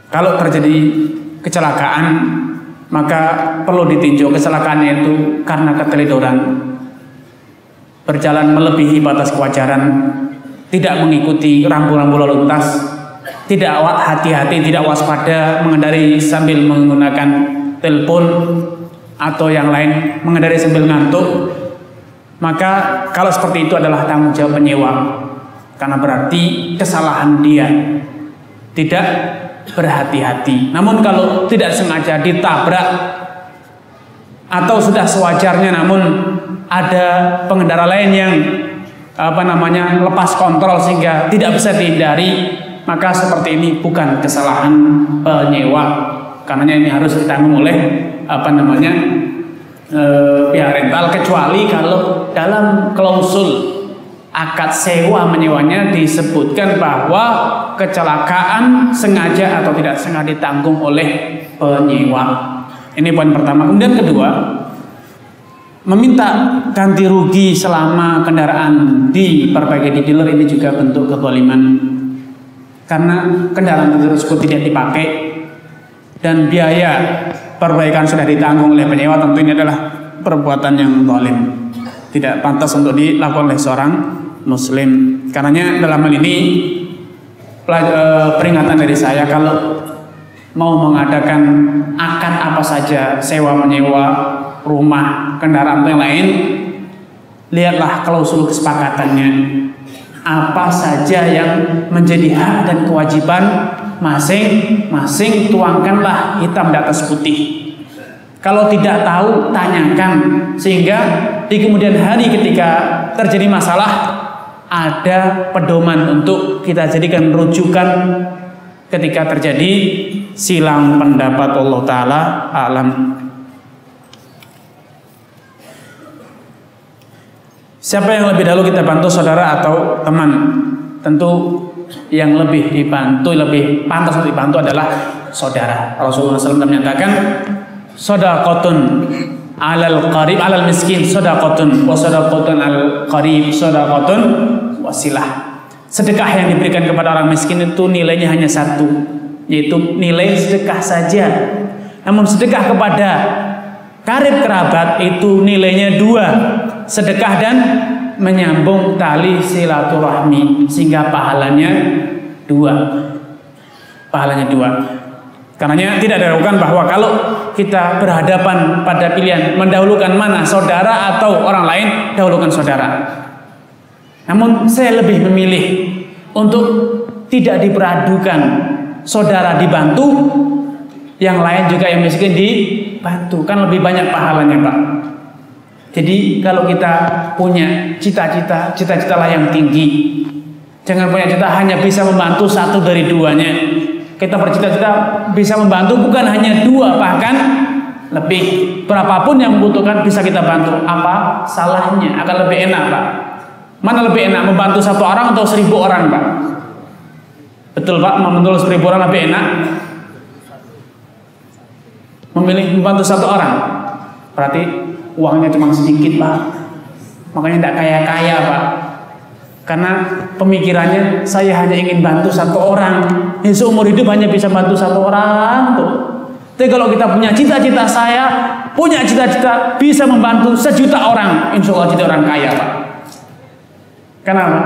Kalau terjadi kecelakaan, maka perlu ditinjau kecelakaannya itu karena keteledoran, berjalan melebihi batas kewajaran, tidak mengikuti rambu-rambu lalu lintas, tidak hati-hati, tidak waspada, mengendari sambil menggunakan telepon atau yang lain, mengendari sambil ngantuk, maka kalau seperti itu adalah tanggung jawab penyewa, karena berarti kesalahan dia tidak berhati-hati. Namun kalau tidak sengaja ditabrak atau sudah sewajarnya, namun ada pengendara lain yang lepas kontrol sehingga tidak bisa dihindari, maka seperti ini bukan kesalahan penyewa, karena ini harus ditanggung oleh pihak rental, kecuali kalau dalam klausul akad sewa menyewanya disebutkan bahwa kecelakaan sengaja atau tidak sengaja ditanggung oleh penyewa. Ini poin pertama. Kemudian kedua, meminta ganti rugi selama kendaraan diperbaiki di dealer, ini juga bentuk kezaliman, karena kendaraan tersebut tidak dipakai dan biaya perbaikan sudah ditanggung oleh penyewa. Tentu ini adalah perbuatan yang zalim, tidak pantas untuk dilakukan oleh seorang muslim. Karenanya dalam hal ini peringatan dari saya, kalau mau mengadakan akad apa saja, sewa menyewa rumah, kendaraan atau yang lain, lihatlah klausul kesepakatannya, apa saja yang menjadi hak dan kewajiban masing-masing, tuangkanlah hitam di atas putih. Kalau tidak tahu, tanyakan, sehingga di kemudian hari ketika terjadi masalah ada pedoman untuk kita jadikan rujukan ketika terjadi silang pendapat. Allah Ta'ala a'lam. Siapa yang lebih dahulu kita bantu, saudara atau teman? Tentu yang lebih dibantu, lebih pantas untuk dibantu adalah saudara. Rasulullah SAW menyatakan, shadaqatun alal qarib alal miskin shadaqatun wa shadaqatun al qarib shadaqatun wasilah. Sedekah yang diberikan kepada orang miskin itu nilainya hanya satu, yaitu nilai sedekah saja. Namun sedekah kepada karib kerabat itu nilainya 2, sedekah dan menyambung tali silaturahmi, sehingga pahalanya 2. Karenanya tidak diragukan bahwa kalau kita berhadapan pada pilihan mendahulukan mana, saudara atau orang lain, dahulukan saudara. Namun saya lebih memilih untuk tidak diperadukan, saudara dibantu, yang lain juga yang miskin dibantu, kan lebih banyak pahalanya Pak. Jadi kalau kita punya cita-cita lah yang tinggi. Jangan punya cita hanya bisa membantu satu dari duanya. Kita bercita-cita bisa membantu bukan hanya dua, bahkan lebih. Berapapun yang membutuhkan bisa kita bantu. Apa salahnya? Akan lebih enak Pak. Mana lebih enak, membantu 1 orang atau 1000 orang Pak? Betul Pak, membantu 1000 orang lebih enak? Memilih membantu 1 orang, berarti uangnya cuma sedikit Pak. Makanya tidak kaya-kaya Pak. Karena pemikirannya saya hanya ingin bantu 1 orang. Seumur hidup hanya bisa bantu 1 orang tuh. Tapi kalau kita punya cita-cita, saya punya cita-cita bisa membantu 1.000.000 orang, insya Allah jadi orang kaya Pak. Kenapa?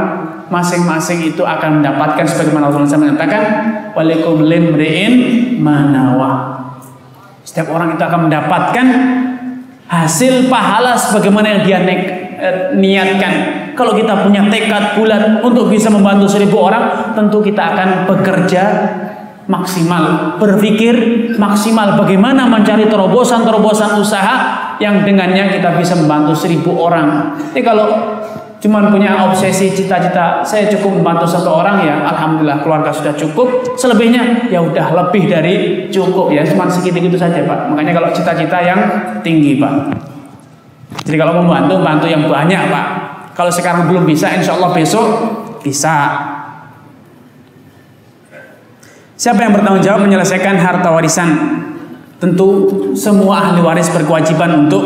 Masing-masing itu akan mendapatkan sebagaimana Rasulullah SAW mengatakan, walikum limri'in manawa. Setiap orang itu akan mendapatkan hasil pahala sebagaimana yang dia niatkan. Kalau kita punya tekad bulat untuk bisa membantu 1.000 orang, tentu kita akan bekerja maksimal, berpikir maksimal bagaimana mencari terobosan-terobosan usaha yang dengannya kita bisa membantu 1.000 orang. Jadi kalau cuma punya obsesi cita-cita saya cukup membantu 1 orang, ya alhamdulillah keluarga sudah cukup. Selebihnya ya udah lebih dari cukup, ya cuma segitu-gitu saja Pak. Makanya kalau cita-cita yang tinggi Pak. Jadi kalau mau bantu yang banyak Pak. Kalau sekarang belum bisa, insya Allah besok bisa. Siapa yang bertanggung jawab menyelesaikan harta warisan? Tentu semua ahli waris berkewajiban untuk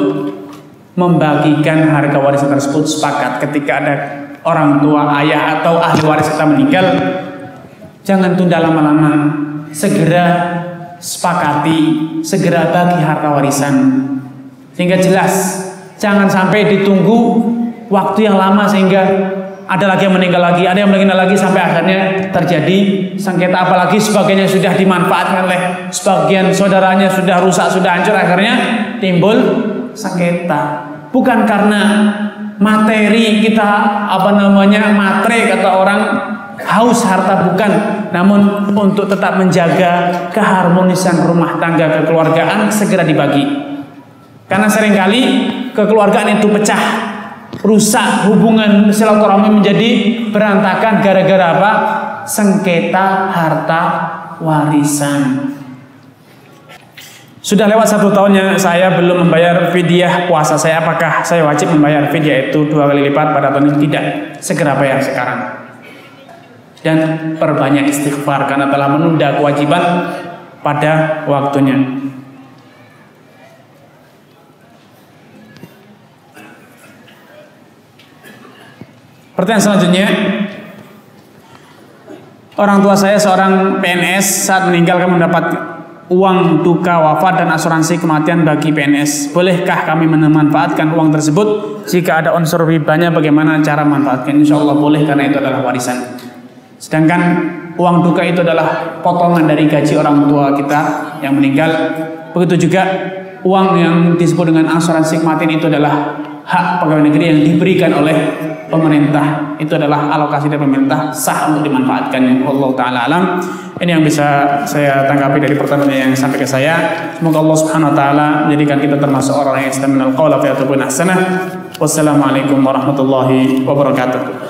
membagikan harta warisan tersebut. Sepakat ketika ada orang tua, ayah atau ahli waris kita meninggal, jangan tunda lama-lama, segera sepakati, segera bagi harta warisan sehingga jelas. Jangan sampai ditunggu waktu yang lama sehingga ada lagi yang meninggal lagi, ada yang meninggal lagi, sampai akhirnya terjadi sengketa, apalagi sebagainya sudah dimanfaatkan oleh sebagian saudaranya, sudah rusak, sudah hancur, akhirnya timbul sengketa. Bukan karena materi kita matre kata orang, haus harta, bukan, namun untuk tetap menjaga keharmonisan rumah tangga kekeluargaan segera dibagi. Karena seringkali kekeluargaan itu pecah, rusak, hubungan silaturahmi menjadi berantakan gara-gara apa? Sengketa harta warisan. Sudah lewat 1 tahunnya saya belum membayar fidyah puasa saya. Apakah saya wajib membayar fidyah itu 2 kali lipat pada tahun ini? Tidak. Segera bayar sekarang. Dan perbanyak istighfar karena telah menunda kewajiban pada waktunya. Pertanyaan selanjutnya, orang tua saya seorang PNS, saat meninggal kami mendapat uang duka wafat dan asuransi kematian bagi PNS. Bolehkah kami memanfaatkan uang tersebut? Jika ada unsur ribanya, bagaimana cara memanfaatkan? Insya Allah boleh, karena itu adalah warisan. Sedangkan uang duka itu adalah potongan dari gaji orang tua kita yang meninggal. Begitu juga uang yang disebut dengan asuransi kematian itu adalah hak pegawai negeri yang diberikan oleh pemerintah. Itu adalah alokasi dari pemerintah, sah untuk dimanfaatkan. Allah Ta'ala alam. Ini yang bisa saya tanggapi dari pertanyaan yang sampai ke saya. Semoga Allah Subhanahu Wa Ta'ala menjadikan kita termasuk orang yang yastami'ul qawla fa yattabi'una ahsanah. Wassalamualaikum warahmatullahi wabarakatuh.